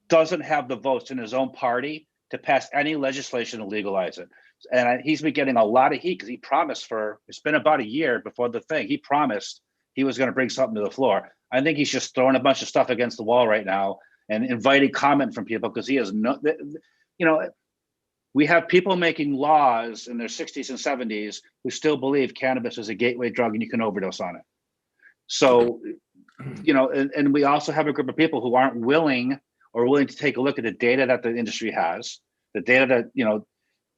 Speaker 6: doesn't have the votes in his own party to pass any legislation to legalize it. And he's been getting a lot of heat because he promised it's been about a year before the thing. He promised he was going to bring something to the floor. I think he's just throwing a bunch of stuff against the wall right now and inviting comment from people because he has we have people making laws in their 60s and 70s who still believe cannabis is a gateway drug and you can overdose on it. So, and we also have a group of people who aren't willing to take a look at the data that the industry has, the data that,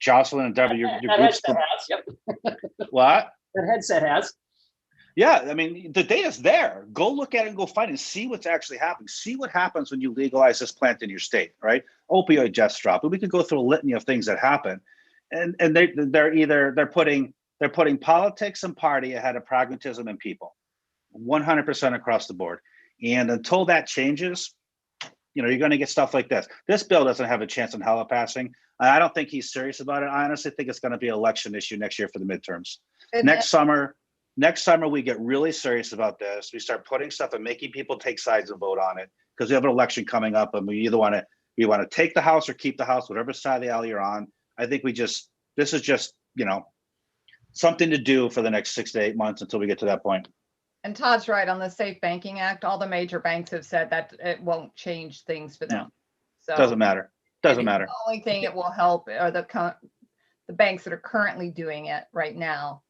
Speaker 6: Jocelyn and Debra, your groups.
Speaker 2: Yep.
Speaker 6: What?
Speaker 2: That headset has.
Speaker 6: Yeah, I mean, the data's there. Go look at it and go find it and see what's actually happening. See what happens when you legalize this plant in your state, right? Opioid deaths drop. But we could go through a litany of things that happen. And they're putting politics and party ahead of pragmatism and people, 100% across the board. And until that changes, you're going to get stuff like this. This bill doesn't have a chance in hell of passing. I don't think he's serious about it. I honestly think it's going to be an election issue next year for the midterms. Next summer, we get really serious about this. We start putting stuff and making people take sides and vote on it because we have an election coming up and we either want to take the house or keep the house, whatever side of the aisle you're on. I think this is just, something to do for the next 6 to 8 months until we get to that point.
Speaker 4: And Todd's right on the Safe Banking Act. All the major banks have said that it won't change things for them. So
Speaker 6: doesn't matter. Doesn't matter.
Speaker 4: The only thing it will help are the banks that are currently doing it right now.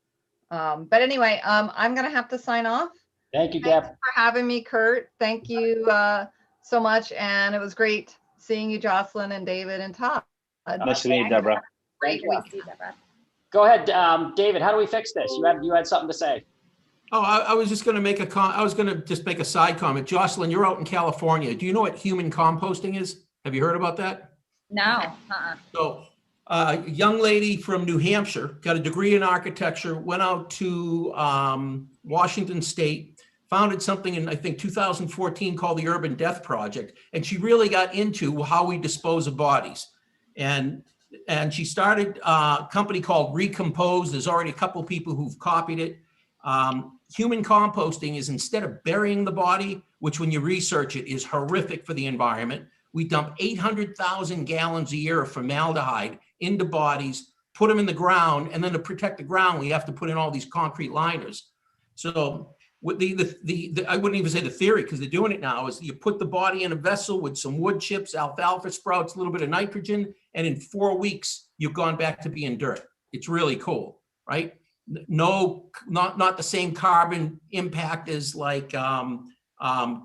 Speaker 4: But anyway, I'm going to have to sign off.
Speaker 2: Thank you, Deb.
Speaker 4: Thanks for having me, Curt. Thank you so much. And it was great seeing you, Jocelyn and David and Todd.
Speaker 6: Nice to meet you, Debra.
Speaker 5: Great to meet you, Debra.
Speaker 2: Go ahead, David. How do we fix this? You had something to say.
Speaker 1: Oh, I was just going to make a side comment. Jocelyn, you're out in California. Do you know what human composting is? Have you heard about that?
Speaker 5: No.
Speaker 1: So a young lady from New Hampshire, got a degree in architecture, went out to Washington State, founded something in, I think, 2014 called the Urban Death Project. And she really got into how we dispose of bodies. And she started a company called Recompose. There's already a couple of people who've copied it. Human composting is, instead of burying the body, which when you research it is horrific for the environment, we dump 800,000 gallons a year of formaldehyde into bodies, put them in the ground, and then to protect the ground, we have to put in all these concrete liners. So with I wouldn't even say the theory, because they're doing it now, is you put the body in a vessel with some wood chips, alfalfa sprouts, a little bit of nitrogen, and in 4 weeks, you've gone back to being dirt. It's really cool, right? No, not the same carbon impact as like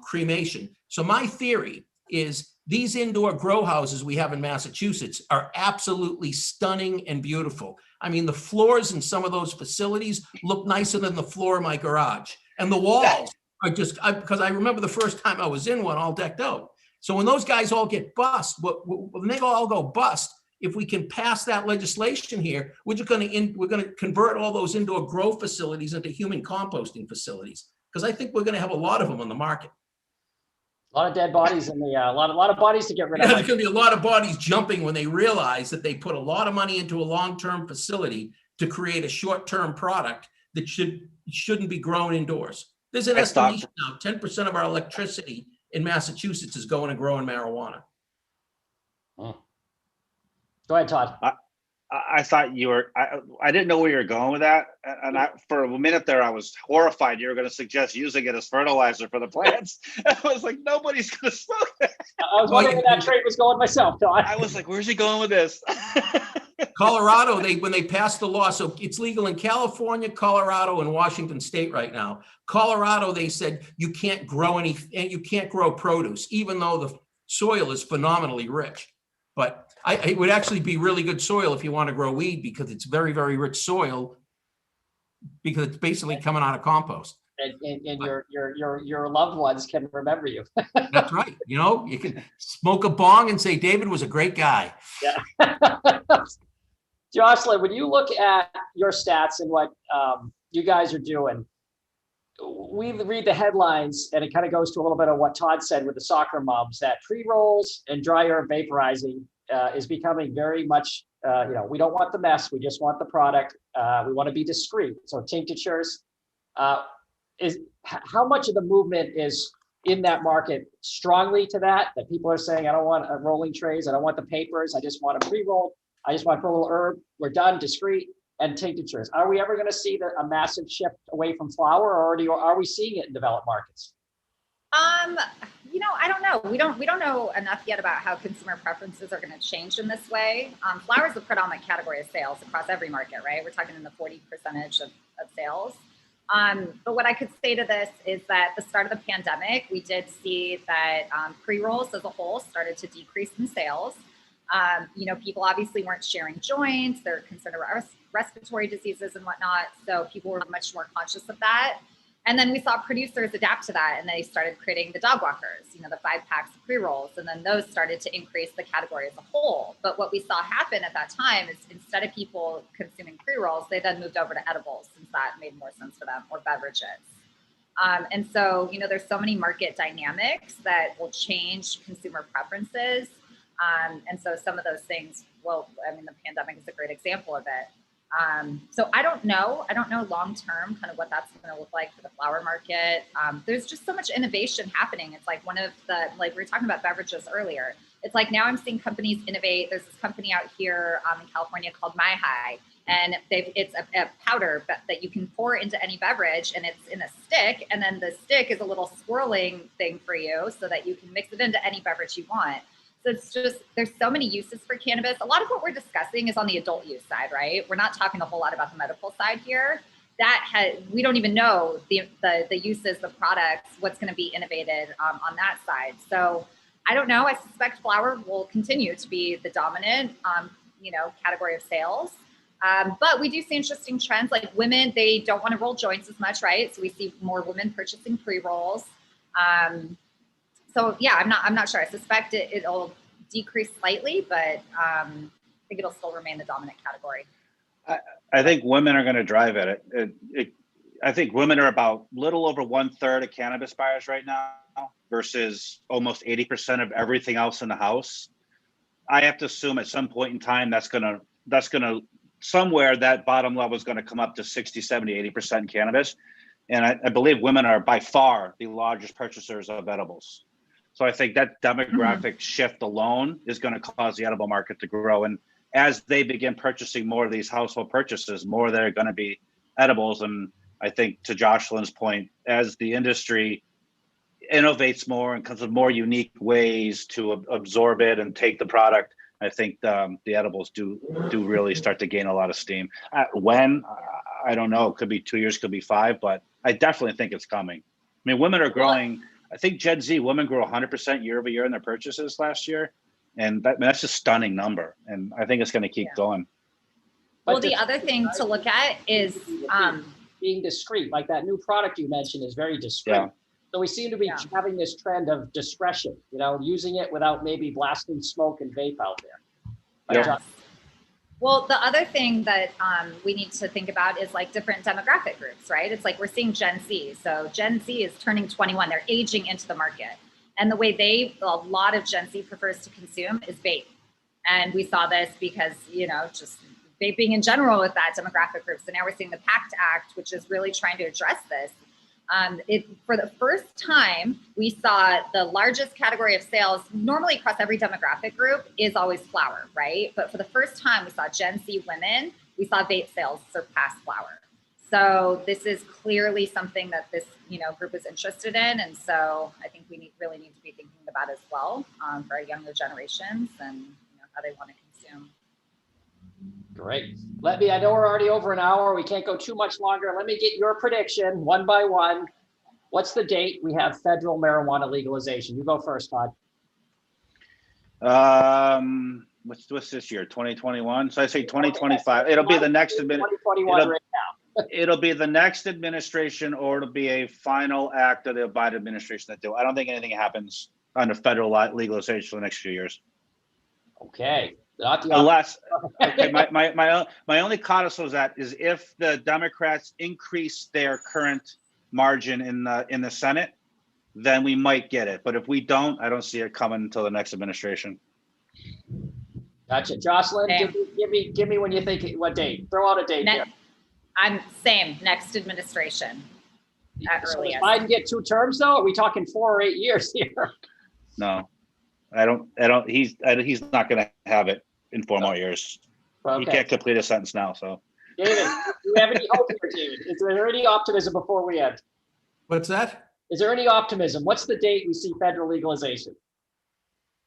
Speaker 1: cremation. So my theory is these indoor grow houses we have in Massachusetts are absolutely stunning and beautiful. I mean, the floors in some of those facilities look nicer than the floor in my garage. And the walls are just, because I remember the first time I was in one, all decked out. So when those guys all get bust, when they all go bust, if we can pass that legislation here, we're going to convert all those indoor grow facilities into human composting facilities, because I think we're going to have a lot of them on the market.
Speaker 2: A lot of dead bodies in the, a lot of bodies to get rid of.
Speaker 1: There's going to be a lot of bodies jumping when they realize that they put a lot of money into a long-term facility to create a short-term product that shouldn't be grown indoors. There's an estimation now, 10% of our electricity in Massachusetts is going to growing marijuana.
Speaker 2: Oh. Go ahead, Todd.
Speaker 6: I thought you were, I didn't know where you were going with that. And for a minute there, I was horrified you were going to suggest using it as fertilizer for the plants. I was like, nobody's going to smoke that.
Speaker 2: I was wondering where that trait was going myself, Todd.
Speaker 6: I was like, where's he going with this?
Speaker 1: Colorado, when they passed the law, so it's legal in California, Colorado, and Washington State right now. Colorado, they said you can't grow you can't grow produce, even though the soil is phenomenally rich. But it would actually be really good soil if you want to grow weed, because it's very, very rich soil, because it's basically coming out of compost.
Speaker 2: And your loved ones can remember you.
Speaker 1: That's right. You know, you can smoke a bong and say David was a great guy.
Speaker 2: Yeah. Jocelyn, when you look at your stats and what you guys are doing, we read the headlines, and it kind of goes to a little bit of what Todd said with the soccer moms, that pre-rolls and dry herb vaporizing is becoming very much, we don't want the mess. We just want the product. We want to be discreet. So tinctures, how much of the movement is in that market strongly to that people are saying, I don't want rolling trays. I don't want the papers. I just want a pre-roll. I just want to put a little herb. We're done, discreet. And tinctures. Are we ever going to see a massive shift away from flower, or are we seeing it in developed markets?
Speaker 5: I don't know. We don't know enough yet about how consumer preferences are going to change in this way. Flower is the predominant category of sales across every market, right? We're talking in the 40% of sales. But what I could say to this is that at the start of the pandemic, we did see that pre-rolls as a whole started to decrease in sales. People obviously weren't sharing joints. They're concerned about respiratory diseases and whatnot. So people were much more conscious of that. And then we saw producers adapt to that, and they started creating the dog walkers, the 5-packs of pre-rolls. And then those started to increase the category as a whole. But what we saw happen at that time is, instead of people consuming pre-rolls, they then moved over to edibles, since that made more sense for them, or beverages. And so, there's so many market dynamics that will change consumer preferences. And so some of those things, the pandemic is a great example of it. So I don't know long-term kind of what that's going to look like for the flower market. There's just so much innovation happening. It's like we were talking about beverages earlier. It's like now I'm seeing companies innovate. There's this company out here in California called My High, and it's a powder that you can pour into any beverage, and it's in a stick. And then the stick is a little swirling thing for you so that you can mix it into any beverage you want. So it's just, there's so many uses for cannabis. A lot of what we're discussing is on the adult use side, right? We're not talking a whole lot about the medical side here. We don't even know the uses, the products, what's going to be innovated on that side. So I don't know. I suspect flower will continue to be the dominant, category of sales. But we do see interesting trends, like women, they don't want to roll joints as much, right? So we see more women purchasing pre-rolls. So yeah, I'm not sure. I suspect it'll decrease slightly, but I think it'll still remain the dominant category.
Speaker 6: I think women are going to drive it. I think women are about little over 1/3 of cannabis buyers right now versus almost 80% of everything else in the house. I have to assume at some point in time that's gonna somewhere that bottom level is going to come up to 60, 70, 80% cannabis. And I believe women are by far the largest purchasers of edibles. So I think that demographic shift alone is going to cause the edible market to grow. And as they begin purchasing more of these household purchases, more they're going to be edibles. And I think to Jocelyn's point, as the industry innovates more and comes with more unique ways to absorb it and take the product, I think the edibles do really start to gain a lot of steam. When? I don't know. It could be 2 years, could be 5, but I definitely think it's coming. I mean, women are growing. I think Gen Z women grew 100% year over year in their purchases last year. And that's a stunning number. And I think it's going to keep going.
Speaker 5: Well, the other thing to look at is
Speaker 2: being discreet, like that new product you mentioned is very discreet.
Speaker 6: Yeah.
Speaker 2: So we seem to be having this trend of discretion, using it without maybe blasting smoke and vape out there.
Speaker 6: Yeah.
Speaker 5: Well, the other thing that we need to think about is like different demographic groups, right? It's like we're seeing Gen Z. So Gen Z is turning 21. They're aging into the market. And the way a lot of Gen Z prefers to consume is vape. And we saw this because, just vaping in general with that demographic group. So now we're seeing the PACT Act, which is really trying to address this. For the first time, we saw the largest category of sales, normally across every demographic group, is always flower, right? But for the first time, we saw Gen Z women, we saw vape sales surpass flower. So this is clearly something that this group is interested in. And so I think we really need to be thinking about as well for our younger generations and how they want to consume.
Speaker 2: Great. I know we're already over an hour. We can't go too much longer. Let me get your prediction one by one. What's the date we have federal marijuana legalization? You go first, Todd.
Speaker 6: What's this year? 2021. So I say 2025. It'll be the next
Speaker 2: 2021 right now.
Speaker 6: It'll be the next administration, or it'll be a final act of the Biden administration that do. I don't think anything happens under federal legalization for the next few years.
Speaker 2: Okay.
Speaker 6: Unless, okay, my only codicil is that is if the Democrats increase their current margin in the Senate, then we might get it. But if we don't, I don't see it coming until the next administration.
Speaker 2: Gotcha. Jocelyn, give me when you think, what date? Throw out a date here.
Speaker 5: I'm same, next administration.
Speaker 2: So if Biden get 2 terms though, are we talking 4 or 8 years here?
Speaker 6: No, I don't. He's not going to have it in 4 more years. Okay. He can't complete a sentence now. So,
Speaker 2: David, do you have any hope here, David? Is there any optimism before we end?
Speaker 1: What's that?
Speaker 2: Is there any optimism? What's the date we see federal legalization?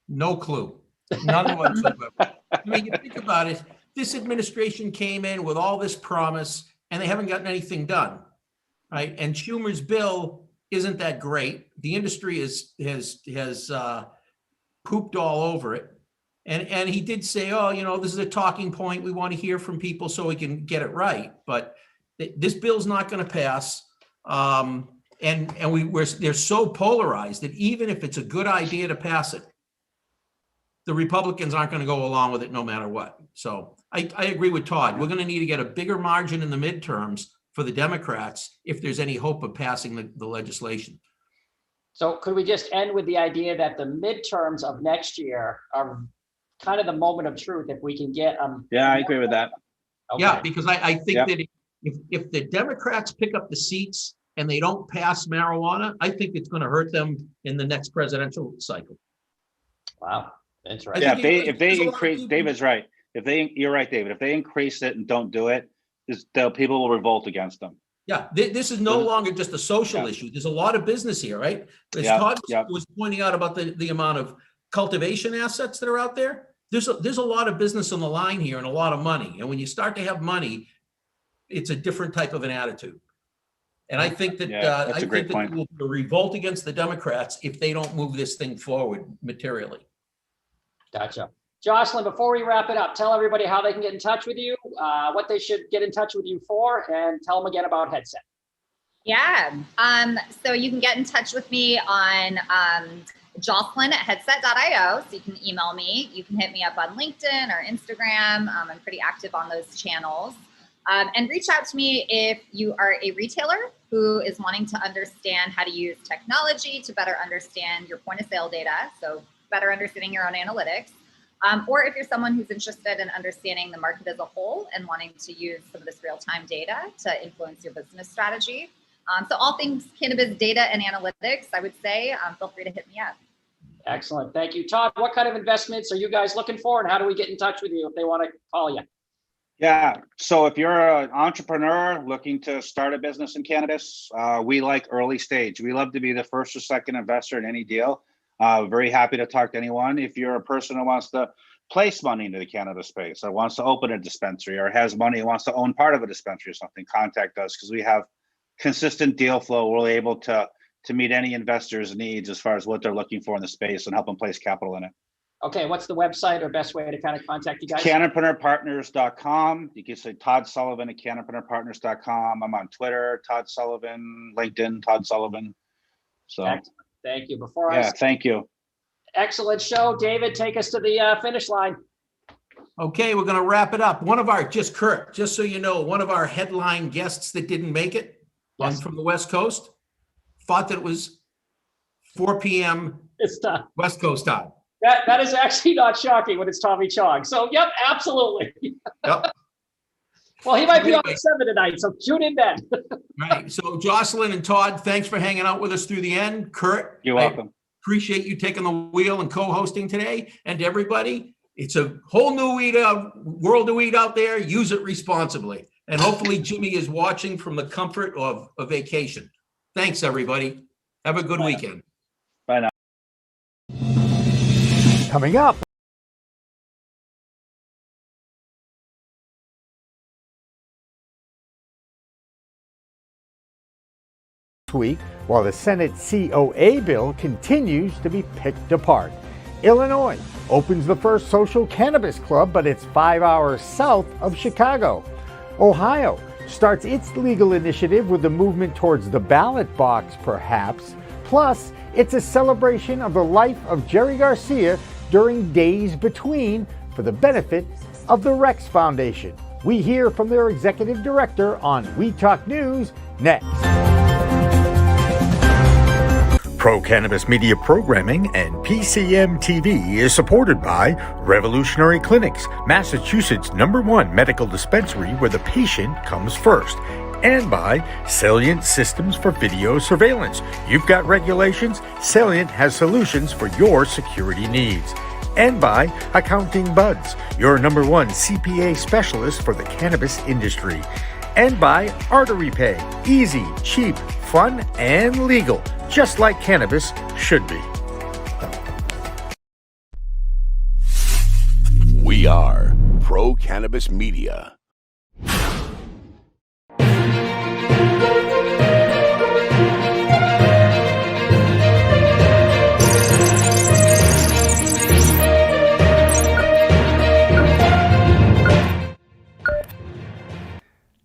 Speaker 1: No clue. None whatsoever. I mean, you think about it. This administration came in with all this promise, and they haven't gotten anything done, right? And Schumer's bill isn't that great. The industry has pooped all over it. And he did say, this is a talking point. We want to hear from people so we can get it right. But this bill's not going to pass. And they're so polarized that even if it's a good idea to pass it, the Republicans aren't going to go along with it no matter what. So I agree with Todd. We're going to need to get a bigger margin in the midterms for the Democrats if there's any hope of passing the legislation.
Speaker 2: So could we just end with the idea that the midterms of next year are kind of the moment of truth if we can get
Speaker 6: Yeah, I agree with that.
Speaker 2: Okay.
Speaker 1: Yeah, because I think that if the Democrats pick up the seats and they don't pass marijuana, I think it's going to hurt them in the next presidential cycle.
Speaker 2: Wow, that's right.
Speaker 6: Yeah, if they increase, David's right. You're right, David. If they increase it and don't do it, people will revolt against them.
Speaker 1: Yeah, this is no longer just a social issue. There's a lot of business here, right? As Todd was pointing out about the amount of cultivation assets that are out there. There's a lot of business on the line here and a lot of money. And when you start to have money, it's a different type of an attitude. And I think that
Speaker 6: that's a great point.
Speaker 1: There will be a revolt against the Democrats if they don't move this thing forward materially.
Speaker 2: Gotcha. Jocelyn, before we wrap it up, tell everybody how they can get in touch with you, what they should get in touch with you for, and tell them again about Headset.
Speaker 5: Yeah. So you can get in touch with me on Jocelyn at headset.io. So you can email me. You can hit me up on LinkedIn or Instagram. I'm pretty active on those channels. And reach out to me if you are a retailer who is wanting to understand how to use technology to better understand your point of sale data. So better understanding your own analytics. Or if you're someone who's interested in understanding the market as a whole and wanting to use some of this real-time data to influence your business strategy. So all things cannabis data and analytics, I would say, feel free to hit me up.
Speaker 2: Excellent. Thank you. Todd, what kind of investments are you guys looking for, and how do we get in touch with you if they want to call you?
Speaker 6: Yeah, so if you're an entrepreneur looking to start a business in cannabis, we like early stage. We love to be the first or second investor in any deal. Very happy to talk to anyone. If you're a person who wants to place money into the cannabis space or wants to open a dispensary or has money and wants to own part of a dispensary or something, contact us because we have consistent deal flow. We're able to meet any investor's needs as far as what they're looking for in the space and help them place capital in it.
Speaker 2: Okay, what's the website or best way to kind of contact you guys?
Speaker 6: Cannapreneurpartners.com. You can say Todd Sullivan at cannapreneurpartners.com. I'm on Twitter, Todd Sullivan, LinkedIn, Todd Sullivan. So
Speaker 2: Excellent. Thank you. Before
Speaker 6: thank you.
Speaker 2: Excellent show. David, take us to the finish line.
Speaker 1: Okay, we're going to wrap it up. One of our, Curt, just so you know, one of our headline guests that didn't make it from the West Coast thought that it was 4 p.m.
Speaker 2: It's Todd.
Speaker 1: West Coast time.
Speaker 2: That is actually not shocking when it's Tommy Chong. So, yep, absolutely.
Speaker 1: Yep.
Speaker 2: Well, he might be on 7 tonight, so tune in then.
Speaker 1: Right. So, Jocelyn and Todd, thanks for hanging out with us through the end. Curt,
Speaker 6: you're welcome.
Speaker 1: Appreciate you taking the wheel and co-hosting today. And to everybody, it's a whole new world to eat out there. Use it responsibly. And hopefully Jimmy is watching from the comfort of a vacation. Thanks, everybody. Have a good weekend.
Speaker 6: Bye now.
Speaker 7: Coming up. Week, while the Senate COA bill continues to be picked apart. Illinois opens the first social cannabis club, but it's 5 hours south of Chicago. Ohio starts its legal initiative with the movement towards the ballot box, perhaps. Plus, it's a celebration of the life of Jerry Garcia during days between for the benefit of the Rex Foundation. We hear from their executive director on We Talk News next. Pro Cannabis Media Programming and PCM TV is supported by Revolutionary Clinics, Massachusetts' #1 medical dispensary where the patient comes first, and by Salient Systems for Video Surveillance. You've got regulations, Salient has solutions for your security needs. And by Accounting Buds, your #1 CPA specialist for the cannabis industry. And by Artery Pay, easy, cheap, fun, and legal, just like cannabis should be.
Speaker 8: We are Pro Cannabis Media.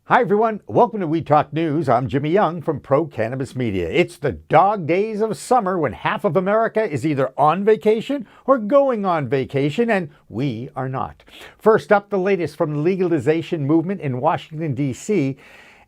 Speaker 7: Hi everyone, welcome to We Talk News. I'm Jimmy Young from Pro Cannabis Media. It's the dog days of summer when half of America is either on vacation or going on vacation, and we are not. First up, the latest from the legalization movement in Washington, D.C.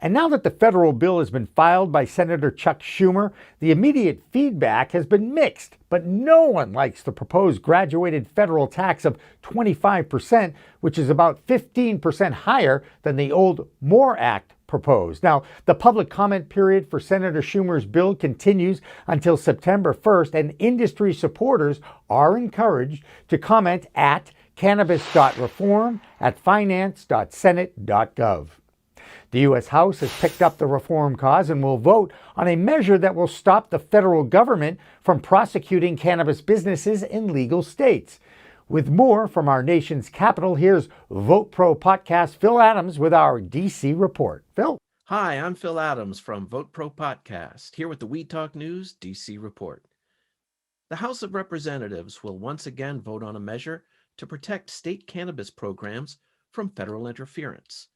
Speaker 7: And now that the federal bill has been filed by Senator Chuck Schumer, the immediate feedback has been mixed. But no one likes the proposed graduated federal tax of 25%, which is about 15% higher than the old MORE Act proposed. Now, the public comment period for Senator Schumer's bill continues until September 1st, and industry supporters are encouraged to comment at cannabis.reform@finance.senate.gov. The U.S. House has picked up the reform cause and will vote on a measure that will stop the federal government from prosecuting cannabis businesses in legal states. With more from our nation's capital, here's Vote Pro podcast Phil Adams with our D.C. report. Phil?
Speaker 9: Hi, I'm Phil Adams from Vote Pro Podcast, here with the We Talk News D.C. report. The House of Representatives will once again vote on a measure to protect state cannabis programs from federal interference.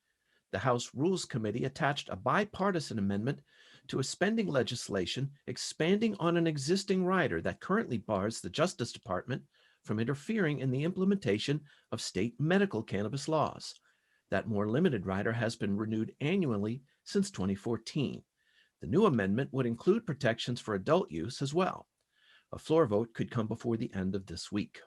Speaker 9: The House Rules Committee attached a bipartisan amendment to a spending legislation expanding on an existing rider that currently bars the Justice Department from interfering in the implementation of state medical cannabis laws. That more limited rider has been renewed annually since 2014. The new amendment would include protections for adult use as well. A floor vote could come before the end of this week.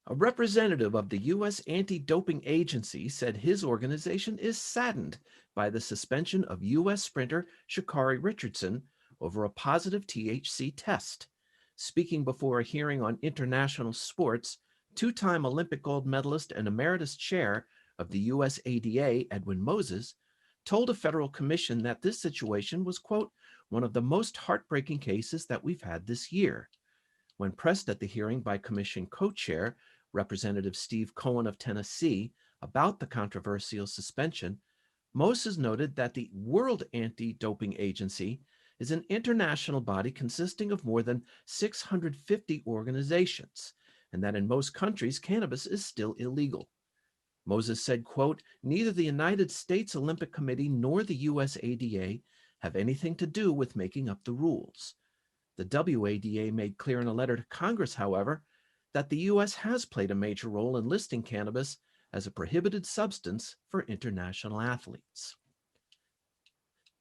Speaker 9: A representative of the U.S. Anti-Doping Agency said his organization is saddened by the suspension of U.S. sprinter Sha'Carri Richardson over a positive THC test. Speaking before a hearing on international sports, two-time Olympic gold medalist and emeritus chair of the U.S. ADA, Edwin Moses, told a federal commission that this situation was, quote, one of the most heartbreaking cases that we've had this year. When pressed at the hearing by commission co-chair, Representative Steve Cohen of Tennessee, about the controversial suspension, Moses noted that the World Anti-Doping Agency is an international body consisting of more than 650 organizations, and that in most countries, cannabis is still illegal. Moses said, quote, neither the United States Olympic Committee nor the U.S. ADA have anything to do with making up the rules. The WADA made clear in a letter to Congress, however, that the U.S. has played a major role in listing cannabis as a prohibited substance for international athletes.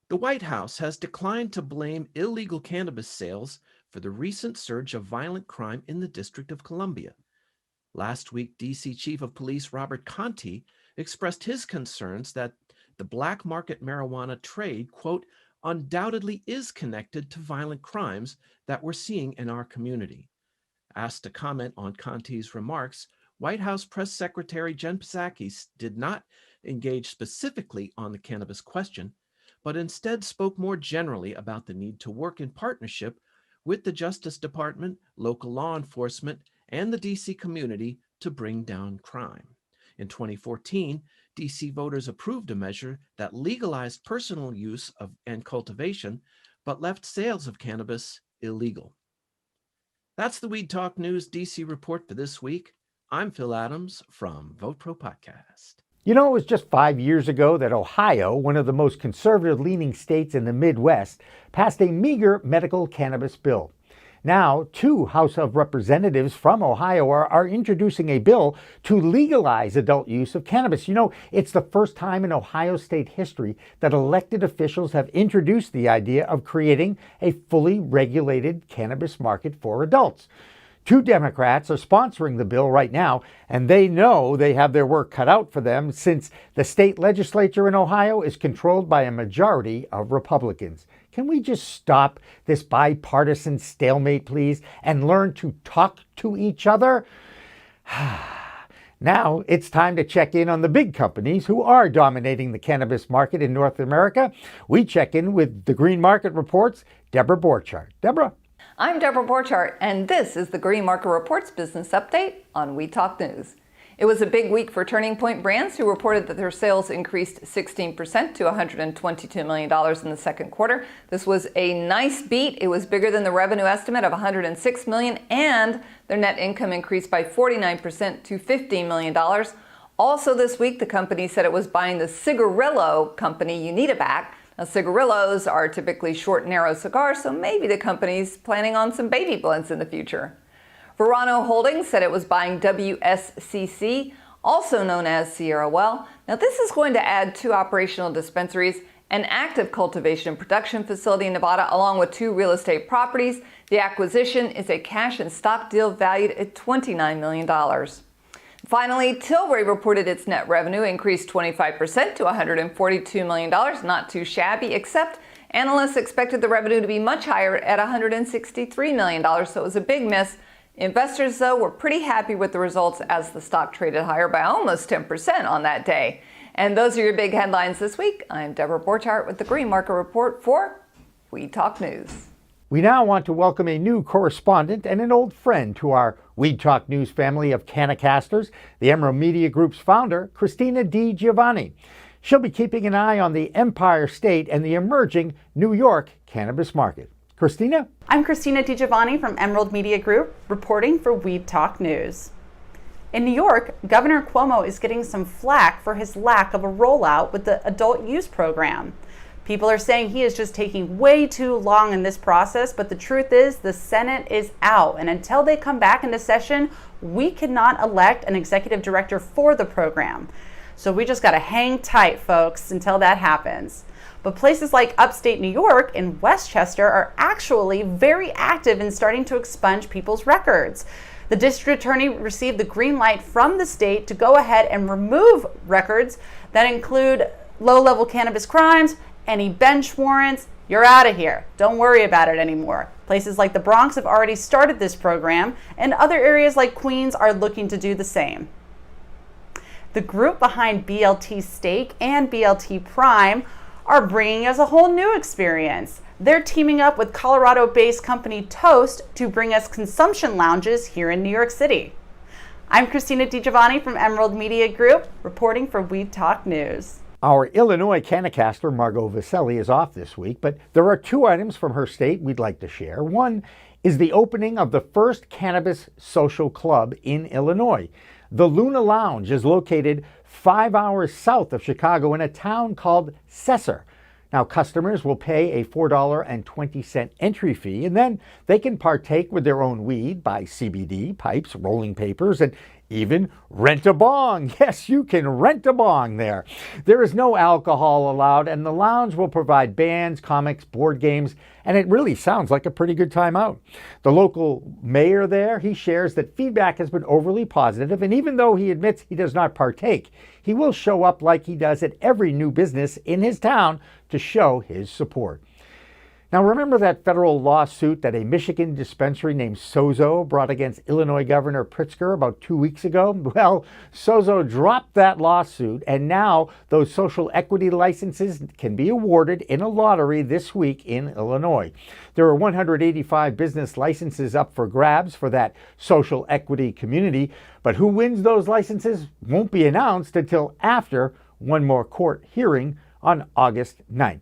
Speaker 9: The White House has declined to blame illegal cannabis sales for the recent surge of violent crime in the District of Columbia. Last week, D.C. Chief of Police Robert Conti expressed his concerns that the black market marijuana trade, quote, undoubtedly is connected to violent crimes that we're seeing in our community. Asked to comment on Conti's remarks, White House Press Secretary Jen Psaki did not engage specifically on the cannabis question, but instead spoke more generally about the need to work in partnership with the Justice Department, local law enforcement, and the D.C. community to bring down crime. In 2014, D.C. voters approved a measure that legalized personal use of and cultivation, but left sales of cannabis illegal. That's the Weed Talk News D.C. report for this week. I'm Phil Adams from VotePro Podcast.
Speaker 7: You know, it was just 5 years ago that Ohio, one of the most conservative-leaning states in the Midwest, passed a meager medical cannabis bill. Now, 2 House of Representatives from Ohio are introducing a bill to legalize adult use of cannabis. You know, it's the first time in Ohio state history that elected officials have introduced the idea of creating a fully regulated cannabis market for adults. 2 Democrats are sponsoring the bill right now, and they know they have their work cut out for them since the state legislature in Ohio is controlled by a majority of Republicans. Can we just stop this bipartisan stalemate, please, and learn to talk to each other? Now it's time to check in on the big companies who are dominating the cannabis market in North America. We check in with the Green Market Report's Debra Borchardt. Debra.
Speaker 4: I'm Debra Borchardt, and this is the Green Market Report's business update on We Talk News. It was a big week for Turning Point Brands, who reported that their sales increased 16% to $122 million in the second quarter. This was a nice beat. It was bigger than the revenue estimate of $106 million, and their net income increased by 49% to $15 million. Also this week, the company said it was buying the cigarillo company Unita back. Now, cigarillos are typically short, narrow cigars, so maybe the company's planning on some baby blends in the future. Verano Holdings said it was buying WSCC, also known as Sierra Well. Now, this is going to add 2 operational dispensaries, an active cultivation and production facility in Nevada, along with 2 real estate properties. The acquisition is a cash and stock deal valued at $29 million. Finally, Tilray reported its net revenue increased 25% to $142 million. Not too shabby, except analysts expected the revenue to be much higher at $163 million, so it was a big miss. Investors, though, were pretty happy with the results as the stock traded higher by almost 10% on that day. And those are your big headlines this week. I'm Debra Borchardt with the Green Market Report for We Talk News.
Speaker 7: We now want to welcome a new correspondent and an old friend to our Weed Talk News family of Cannacasters, the Emerald Media Group's founder, Christina Di Giovanni. She'll be keeping an eye on the Empire State and the emerging New York cannabis market. Christina?
Speaker 10: I'm Christina Di Giovanni from Emerald Media Group, reporting for Weed Talk News. In New York, Governor Cuomo is getting some flack for his lack of a rollout with the adult use program. People are saying he is just taking way too long in this process, but the truth is the Senate is out. And until they come back into session, we cannot elect an executive director for the program. So we just got to hang tight, folks, until that happens. But places like upstate New York and Westchester are actually very active in starting to expunge people's records. The district attorney received the green light from the state to go ahead and remove records that include low-level cannabis crimes, any bench warrants. You're out of here. Don't worry about it anymore. Places like the Bronx have already started this program, and other areas like Queens are looking to do the same. The group behind BLT Steak and BLT Prime are bringing us a whole new experience. They're teaming up with Colorado-based company Toast to bring us consumption lounges here in New York City. I'm Christina DiGiovanni from Emerald Media Group, reporting for Weed Talk News.
Speaker 7: Our Illinois Cannacaster, Margot Vaselli, is off this week, but there are two items from her state we'd like to share. One is the opening of the first cannabis social club in Illinois. The Luna Lounge is located 5 hours south of Chicago in a town called Cesar. Now, customers will pay a $4.20 entry fee, and then they can partake with their own weed, buy CBD, pipes, rolling papers, and even rent a bong. Yes, you can rent a bong there. There is no alcohol allowed, and the lounge will provide bands, comics, board games, and it really sounds like a pretty good time out. The local mayor there, he shares that feedback has been overly positive, and even though he admits he does not partake, he will show up like he does at every new business in his town to show his support. Now, remember that federal lawsuit that a Michigan dispensary named Sozo brought against Illinois Governor Pritzker about 2 weeks ago? Well, Sozo dropped that lawsuit, and now those social equity licenses can be awarded in a lottery this week in Illinois. There are 185 business licenses up for grabs for that social equity community, but who wins those licenses won't be announced until after one more court hearing on August 9th.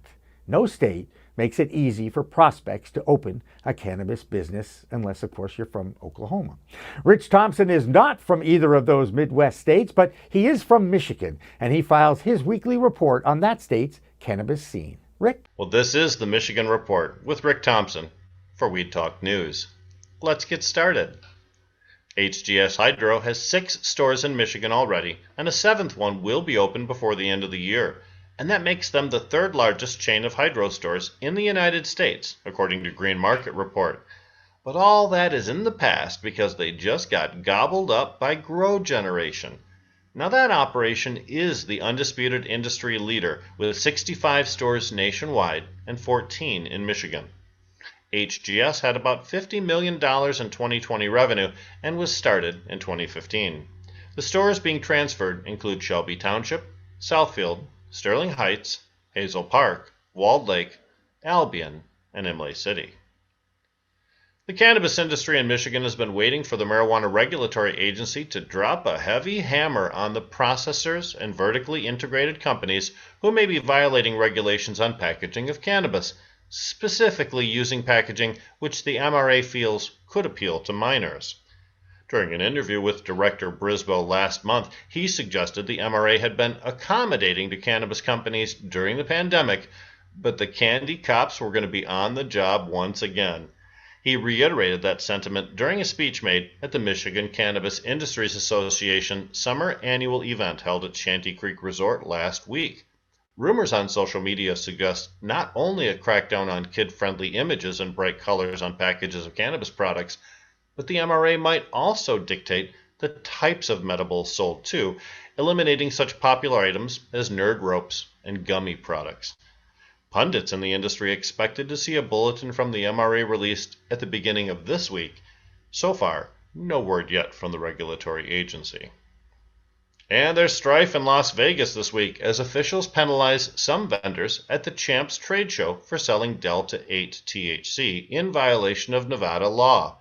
Speaker 7: No state makes it easy for prospects to open a cannabis business, unless, of course, you're from Oklahoma. Rich Thompson is not from either of those Midwest states, but he is from Michigan, and he files his weekly report on that state's cannabis scene. Rick?
Speaker 11: Well, this is the Michigan Report with Rick Thompson for Weed Talk News. Let's get started. HGS Hydro has 6 stores in Michigan already, and a 7th one will be open before the end of the year. And that makes them the 3rd largest chain of hydro stores in the United States, according to Green Market Report. But all that is in the past because they just got gobbled up by Grow Generation. Now that operation is the undisputed industry leader with 65 stores nationwide and 14 in Michigan. HGS had about $50 million in 2020 revenue and was started in 2015. The stores being transferred include Shelby Township, Southfield, Sterling Heights, Hazel Park, Walled Lake, Albion, and Imlay City. The cannabis industry in Michigan has been waiting for the Marijuana Regulatory Agency to drop a heavy hammer on the processors and vertically integrated companies who may be violating regulations on packaging of cannabis, specifically using packaging which the MRA feels could appeal to minors. During an interview with Director Brisboe last month, he suggested the MRA had been accommodating to cannabis companies during the pandemic, but the candy cops were going to be on the job once again. He reiterated that sentiment during a speech made at the Michigan Cannabis Industries Association summer annual event held at Shanty Creek Resort last week. Rumors on social media suggest not only a crackdown on kid-friendly images and bright colors on packages of cannabis products, but the MRA might also dictate the types of medibles sold too, eliminating such popular items as nerd ropes and gummy products. Pundits in the industry expected to see a bulletin from the MRA released at the beginning of this week. So far, no word yet from the regulatory agency. And there's strife in Las Vegas this week as officials penalize some vendors at the Champs trade show for selling Delta-8 THC in violation of Nevada law.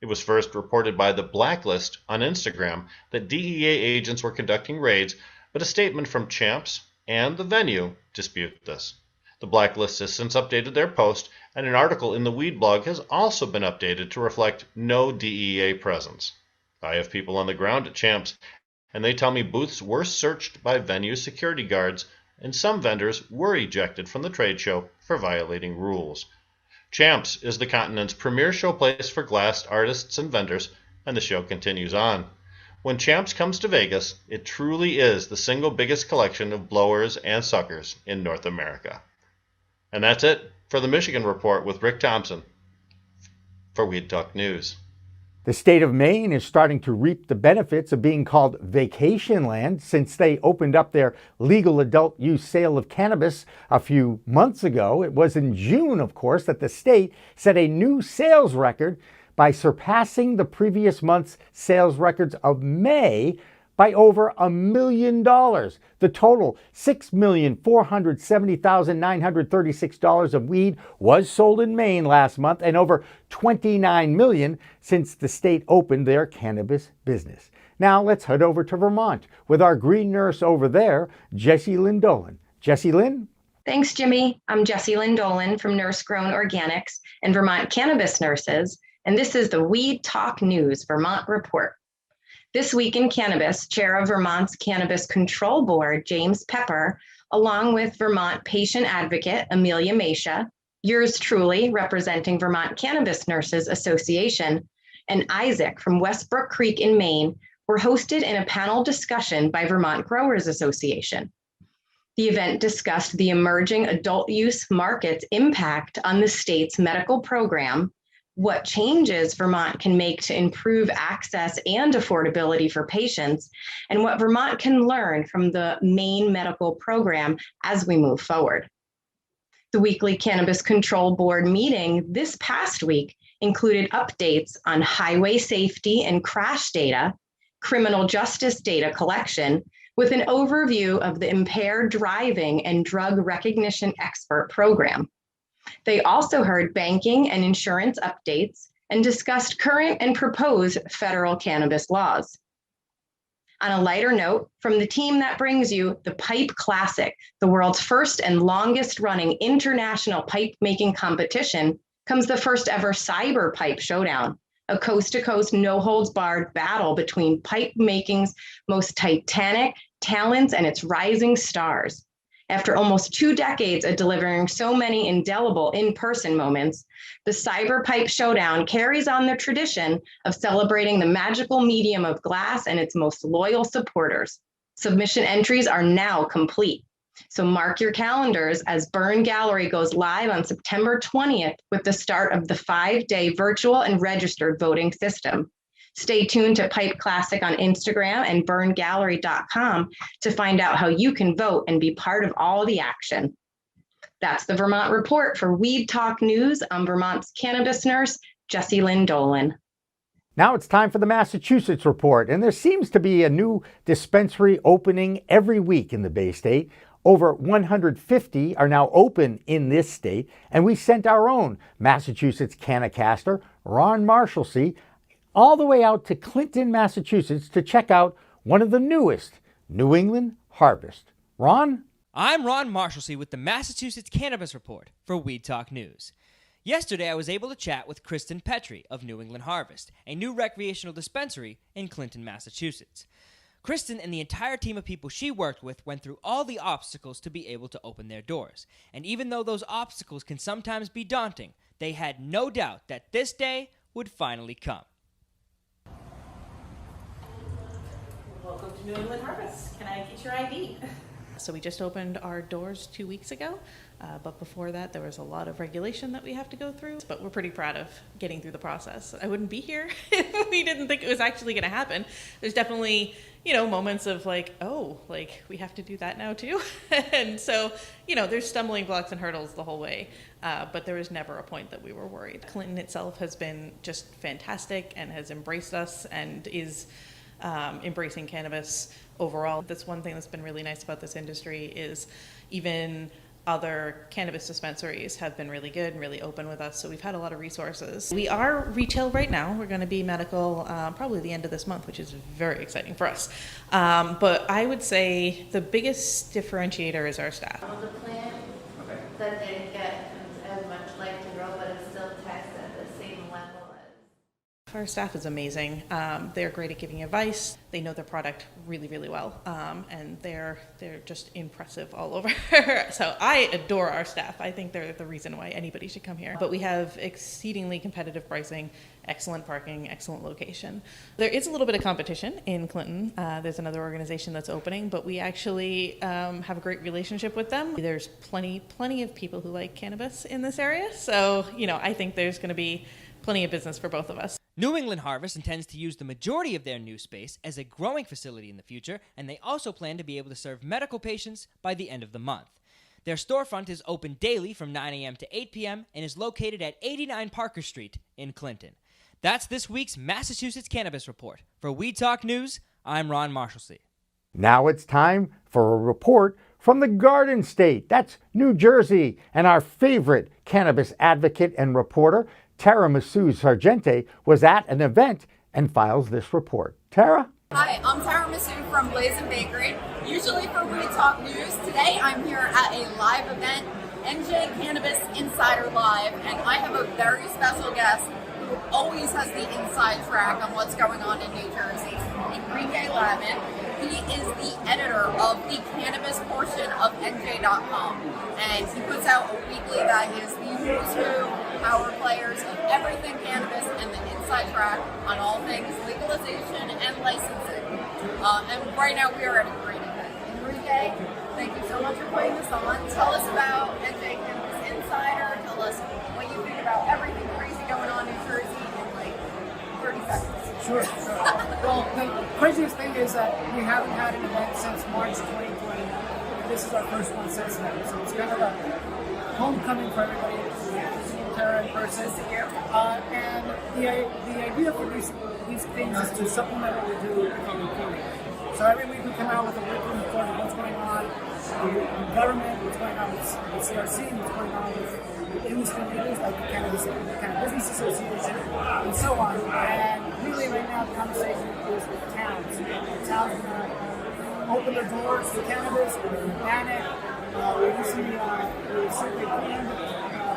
Speaker 11: It was first reported by The Blacklist on Instagram that DEA agents were conducting raids, but a statement from Champs and the venue dispute this. The Blacklist has since updated their post, and an article in the Weed blog has also been updated to reflect no DEA presence. I have people on the ground at Champs, and they tell me booths were searched by venue security guards and some vendors were ejected from the trade show for violating rules. Champs is the continent's premier showplace for glass artists and vendors, and the show continues on. When Champs comes to Vegas, it truly is the single biggest collection of blowers and suckers in North America. And that's it for the Michigan Report with Rick Thompson for Weed Talk News.
Speaker 7: The state of Maine is starting to reap the benefits of being called vacation land since they opened up their legal adult use sale of cannabis a few months ago. It was in June, of course, that the state set a new sales record by surpassing the previous month's sales records of May by over $1 million. The total, $6,470,936 of weed was sold in Maine last month, and over $29 million since the state opened their cannabis business. Now let's head over to Vermont with our green nurse over there, Jocelyn Dolan. Jocelyn?
Speaker 12: Thanks, Jimmy. I'm Jocelyn Dolan from Nurse Grown Organics and Vermont Cannabis Nurses, and this is the Weed Talk News Vermont Report. This week in cannabis, Chair of Vermont's Cannabis Control Board, James Pepper, along with Vermont patient advocate, Amelia Mesha, yours truly, representing Vermont Cannabis Nurses Association, and Isaac from Westbrook Creek in Maine, were hosted in a panel discussion by Vermont Growers Association. The event discussed the emerging adult use market's impact on the state's medical program, what changes Vermont can make to improve access and affordability for patients, and what Vermont can learn from the Maine medical program as we move forward. The weekly Cannabis Control Board meeting this past week included updates on highway safety and crash data, criminal justice data collection, with an overview of the impaired driving and drug recognition expert program. They also heard banking and insurance updates and discussed current and proposed federal cannabis laws. On a lighter note, from the team that brings you the Pipe Classic, the world's first and longest running international pipe making competition, comes the first ever Cyber Pipe Showdown, a coast-to-coast, no-holds-barred battle between pipe making's most titanic talents and its rising stars. After almost 2 decades of delivering so many indelible in-person moments, the Cyber Pipe Showdown carries on the tradition of celebrating the magical medium of glass and its most loyal supporters. Submission entries are now complete, so mark your calendars as Burn Gallery goes live on September 20th with the start of the 5-day virtual and registered voting system. Stay tuned to Pipe Classic on Instagram and burngallery.com to find out how you can vote and be part of all the action. That's the Vermont Report for Weed Talk News. I'm Vermont's cannabis nurse, Jocelyn Dolan.
Speaker 7: Now it's time for the Massachusetts Report, and there seems to be a new dispensary opening every week in the Bay State. Over 150 are now open in this state, and we sent our own Massachusetts Cannacaster, Ron Marshalsea, all the way out to Clinton, Massachusetts to check out one of the newest, New England Harvest. Ron?
Speaker 13: I'm Ron Marshalsea with the Massachusetts Cannabis Report for Weed Talk News. Yesterday, I was able to chat with Kristen Petrie of New England Harvest, a new recreational dispensary in Clinton, Massachusetts. Kristen and the entire team of people she worked with went through all the obstacles to be able to open their doors. And even though those obstacles can sometimes be daunting, they had no doubt that this day would finally come.
Speaker 14: Welcome to New England Harvest. Can I get your ID? So we just opened our doors 2 weeks ago, but before that there was a lot of regulation that we have to go through, but we're pretty proud of getting through the process. I wouldn't be here if we didn't think it was actually going to happen. There's definitely, moments of like, oh, like we have to do that now too. And so, there's stumbling blocks and hurdles the whole way, but there was never a point that we were worried. Clinton itself has been just fantastic and has embraced us and is embracing cannabis overall. That's one thing that's been really nice about this industry is even other cannabis dispensaries have been really good and really open with us, so we've had a lot of resources. We are retail right now. We're going to be medical probably the end of this month, which is very exciting for us. But I would say the biggest differentiator is our staff.
Speaker 15: The plant that didn't get as much life to grow, but it's still taxed at the same level
Speaker 14: Our staff is amazing. They're great at giving advice. They know their product really, really well, and they're just impressive all over. So I adore our staff. I think they're the reason why anybody should come here. But we have exceedingly competitive pricing, excellent parking, excellent location. There is a little bit of competition in Clinton. There's another organization that's opening, but we actually have a great relationship with them. There's plenty of people who like cannabis in this area, so I think there's going to be plenty of business for both of us.
Speaker 13: New England Harvest intends to use the majority of their new space as a growing facility in the future, and they also plan to be able to serve medical patients by the end of the month. Their storefront is open daily from 9 a.m. to 8 p.m. and is located at 89 Parker Street in Clinton. That's this week's Massachusetts Cannabis Report. For Weed Talk News, I'm Ron Marshallsea.
Speaker 7: Now it's time for a report from the Garden State. That's New Jersey, and our favorite cannabis advocate and reporter, Tara Massoud-Sargente, was at an event and files this report. Tara?
Speaker 16: Hi, I'm Tara Massoud from Blazing Bakery. Usually for Weed Talk News, today I'm here at a live event, NJ Cannabis Insider Live, and I have a very special guest who always has the inside track on what's going on in New Jersey, Enrique Lavin. He is the editor of the cannabis portion of NJ.com, and he puts out a weekly that is the who's who, power players of everything cannabis, and the inside track on all things legalization and licensing. And right now we are at a great event. Enrique, thank you so much for putting this on. Tell us about NJ Cannabis Insider. Tell us what you think about everything crazy going on in New Jersey in like 30 seconds.
Speaker 17: Sure. Well, the craziest thing is that we haven't had an event since March 2020. This is our first one since then, so it's kind of a homecoming for everybody. Tara in person. And the idea for these things is to supplement what we do with our reporting. So every week we come out with a weekly report of what's going on in government, what's going on with CRC, what's going on with industry leaders like the Cannabis Business Association, and so on. And really right now the conversation is with towns. Towns are going to open their doors to cannabis, we're going to ban it. We recently surveyed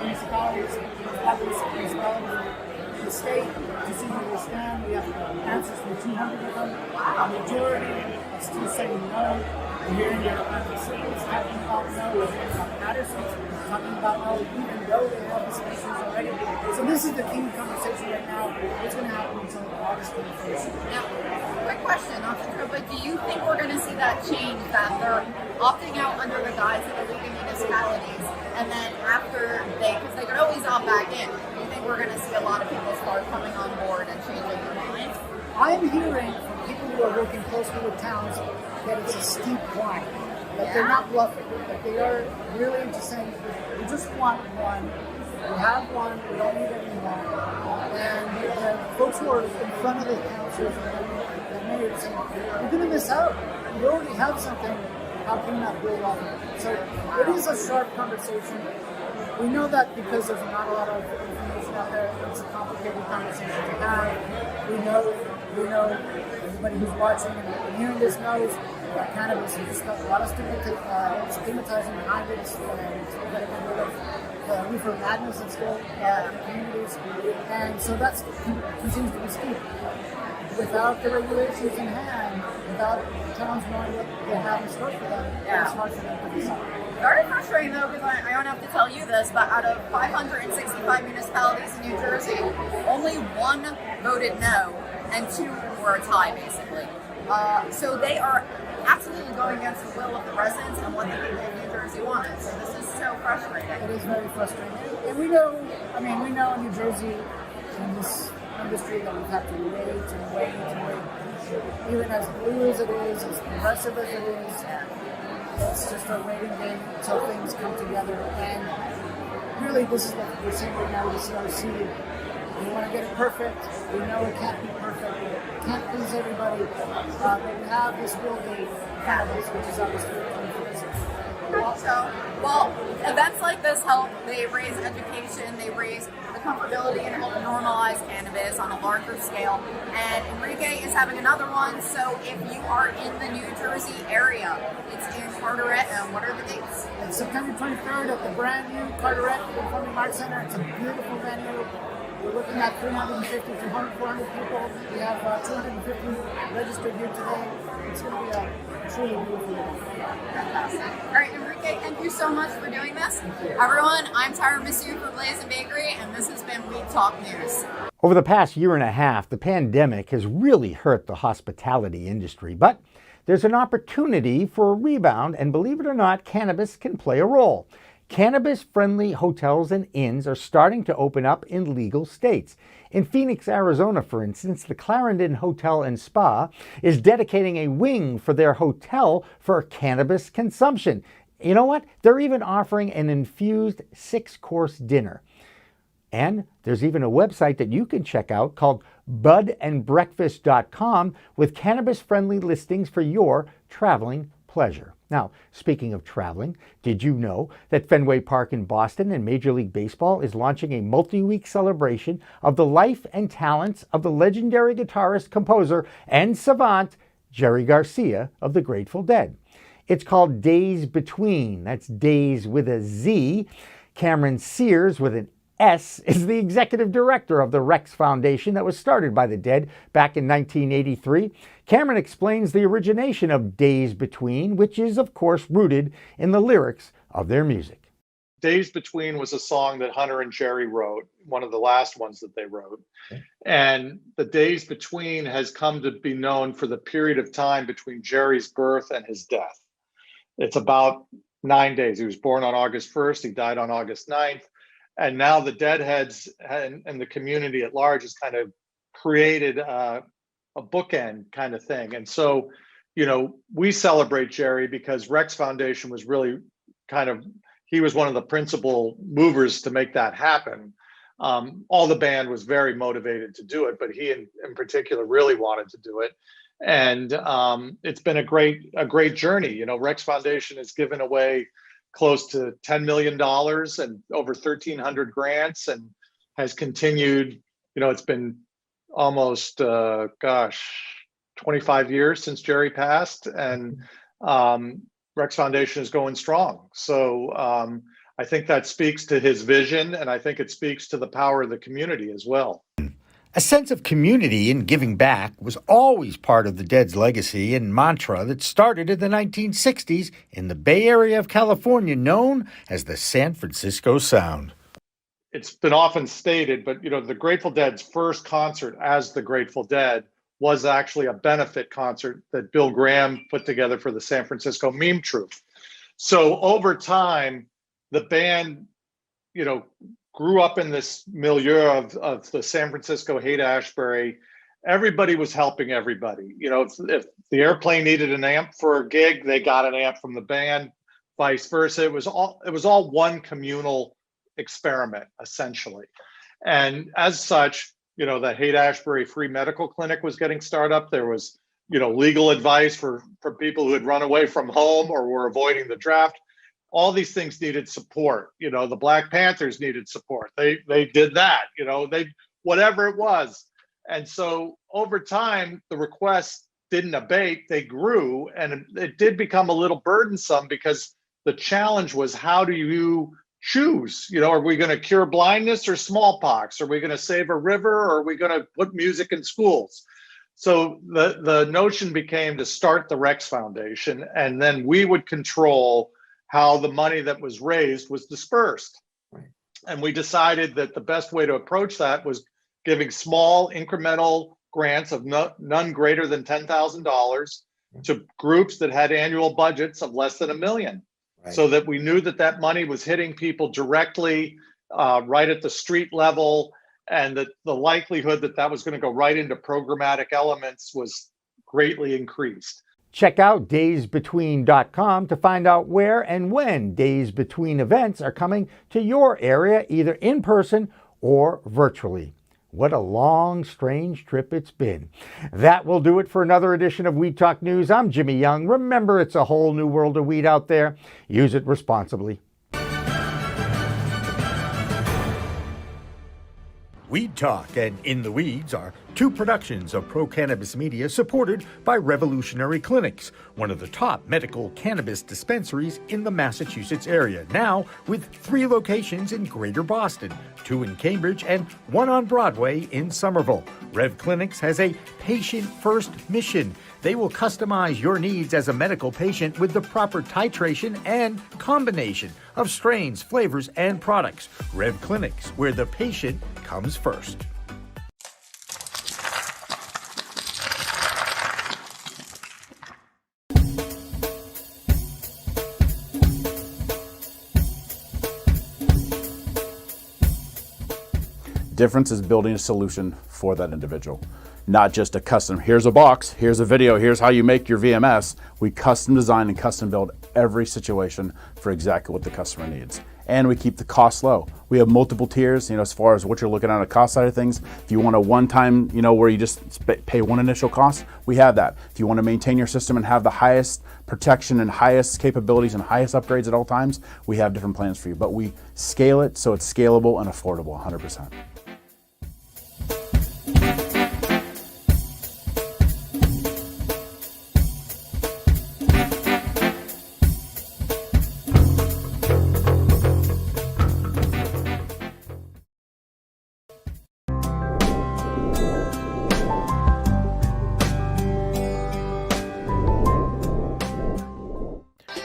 Speaker 17: municipalities, the state to see where they stand. We have answers from 200 of them. A majority are still saying no. We're hearing that cities talking about no. We're hearing about Patterson talking about no, even though they have these issues already. So this is the key conversation right now. It's going to happen until August 21st.
Speaker 16: Now, quick question, but do you think we're going to see that change, that they're opting out under the guise of the leading municipalities, and then after because they could always opt back in, do you think we're going to see a lot of people start coming on board and changing their minds?
Speaker 17: I'm hearing from people who are working closely with towns that it's a steep climb, that they're not bluffing, that they are really just saying, we just want one, we have one, we don't need any more. And the folks who are in front of the councils and mayors saying, you're going to miss out. You already have something, how can you not build off of it? So it is a sharp conversation. We know that because there's not a lot of information out there, it's a complicated conversation to have. We know everybody who's watching and hearing this knows that cannabis is just got a lot of stigmatizing behind it. It's got the reefer madness and still in communities. And so that continues to be steep. Without the regulations in hand, without towns knowing what they have in store for them, it's hard for them to decide.
Speaker 16: Very frustrating though, because I don't have to tell you this, but out of 565 municipalities in New Jersey, only one voted no, and 2 were a tie, basically. So they are absolutely going against the will of the residents and what the people of New Jersey wanted. So this is so frustrating.
Speaker 17: It is very frustrating. And we know in New Jersey, in this industry, that we've had to wait. Even as blue as it is, as progressive as it is, it's just a waiting game until things come together. And really, this is what we're seeing right now with the CRC. We want to get it perfect. We know it can't be perfect. It can't please everybody. But we have this real need for cannabis, which is obviously
Speaker 16: well, events like this help. They raise education. They raise the comfortability and help normalize cannabis on a larger scale. And Enrique is having another one. So if you are in the New Jersey area, it's in Carteret. And what are the dates?
Speaker 17: It's September 23rd at the brand new Carteret Performing Arts Center. It's a beautiful venue. We're looking at 350 to 400 people. We have 250 registered here today. It's going to be a truly beautiful event.
Speaker 16: Fantastic. All right, Enrique, thank you so much for doing this. Everyone, I'm Tyra Massue for Blazing Bakery, and this has been Weed Talk News.
Speaker 7: Over the past year and a half, the pandemic has really hurt the hospitality industry, but there's an opportunity for a rebound, and believe it or not, cannabis can play a role. Cannabis-friendly hotels and inns are starting to open up in legal states. In Phoenix, Arizona, for instance, the Clarendon Hotel and Spa is dedicating a wing for their hotel for cannabis consumption. You know what? They're even offering an infused 6-course dinner. And there's even a website that you can check out called budandbreakfast.com with cannabis-friendly listings for your traveling pleasure. Now, speaking of traveling, did you know that Fenway Park in Boston and Major League Baseball is launching a multi-week celebration of the life and talents of the legendary guitarist, composer, and savant Jerry Garcia of the Grateful Dead? It's called Days Between. That's Days with a Z. Cameron Sears with an S is the executive director of the Rex Foundation that was started by the Dead back in 1983. Cameron explains the origination of Days Between, which is, of course, rooted in the lyrics of their music.
Speaker 18: Days Between was a song that Hunter and Jerry wrote, one of the last ones that they wrote. And the Days Between has come to be known for the period of time between Jerry's birth and his death. It's about 9 days. He was born on August 1st. He died on August 9th. And now the Deadheads and the community at large has kind of created a bookend kind of thing. And so, you know, we celebrate Jerry because Rex Foundation was really he was one of the principal movers to make that happen. All the band was very motivated to do it, but he in particular really wanted to do it. And it's been a great journey. You know, Rex Foundation has given away close to $10 million and over 1,300 grants, and has continued. You know, it's been almost 25 years since Jerry passed, and Rex Foundation is going strong. So I think that speaks to his vision, and I think it speaks to the power of the community as well.
Speaker 7: A sense of community and giving back was always part of the Dead's legacy and mantra that started in the 1960s in the Bay Area of California, known as the San Francisco Sound.
Speaker 18: It's been often stated, but you know, the Grateful Dead's first concert as the Grateful Dead was actually a benefit concert that Bill Graham put together for the San Francisco Meme Troupe. So over time, the band, you know, grew up in this milieu of the San Francisco Haight-Ashbury. Everybody was helping everybody. You know, if the airplane needed an amp for a gig, they got an amp from the band, vice versa. It was all one communal experiment, essentially. And as such, you know, the Haight-Ashbury Free Medical Clinic was getting started up. There was, you know, legal advice for people who had run away from home or were avoiding the draft. All these things needed support. You know, the Black Panthers needed support. They did that, you know, whatever it was. And so over time, the requests didn't abate, they grew, and it did become a little burdensome because the challenge was, how do you choose? You know, are we going to cure blindness or smallpox? Are we going to save a river, or are we going to put music in schools? So the notion became to start the Rex Foundation, and then we would control how the money that was raised was dispersed. Right. And we decided that the best way to approach that was giving small incremental grants of none greater than $10,000 to groups that had annual budgets of less than $1 million. Right. So that we knew that that money was hitting people directly, right at the street level, and that the likelihood that that was going to go right into programmatic elements was greatly increased.
Speaker 7: Check out daysbetween.com to find out where and when Days Between events are coming to your area, either in person or virtually. What a long, strange trip it's been. That will do it for another edition of Weed Talk News. I'm Jimmy Young. Remember, it's a whole new world of weed out there. Use it responsibly. Weed Talk and In the Weeds are two productions of Pro Cannabis Media supported by Revolutionary Clinics, one of the top medical cannabis dispensaries in the Massachusetts area, now with 3 locations in Greater Boston, 2 in Cambridge and 1 on Broadway in Somerville. Rev Clinics has a patient-first mission. They will customize your needs as a medical patient with the proper titration and combination of strains, flavors, and products. Rev Clinics, where the patient comes first.
Speaker 19: Difference is building a solution for that individual. Not just a custom, here's a box, here's a video, here's how you make your VMS. We custom design and custom build every situation for exactly what the customer needs. And we keep the cost low. We have multiple tiers, as far as what you're looking at on the cost side of things. If you want a one-time, where you just pay one initial cost, we have that. If you want to maintain your system and have the highest protection and highest capabilities and highest upgrades at all times, we have different plans for you. But we scale it so it's scalable and affordable 100%.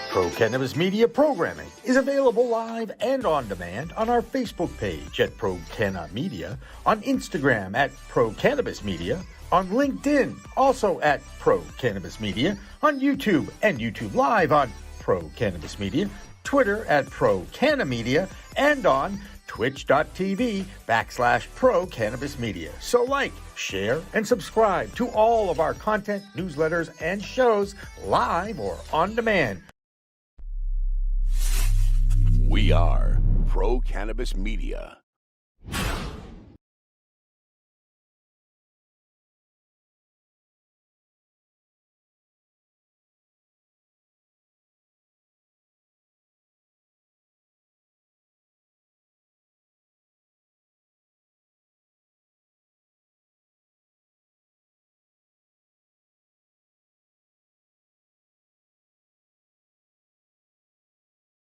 Speaker 7: Pro Cannabis Media programming is available live and on demand on our Facebook page at Pro Canna Media, on Instagram at Pro Cannabis Media, on LinkedIn also at Pro Cannabis Media, on YouTube and YouTube Live on Pro Cannabis Media, Twitter at Pro Canna Media, and on twitch.tv/Pro Cannabis Media. So like, share, and subscribe to all of our content, newsletters, and shows live or on demand.
Speaker 8: We are Pro Cannabis Media.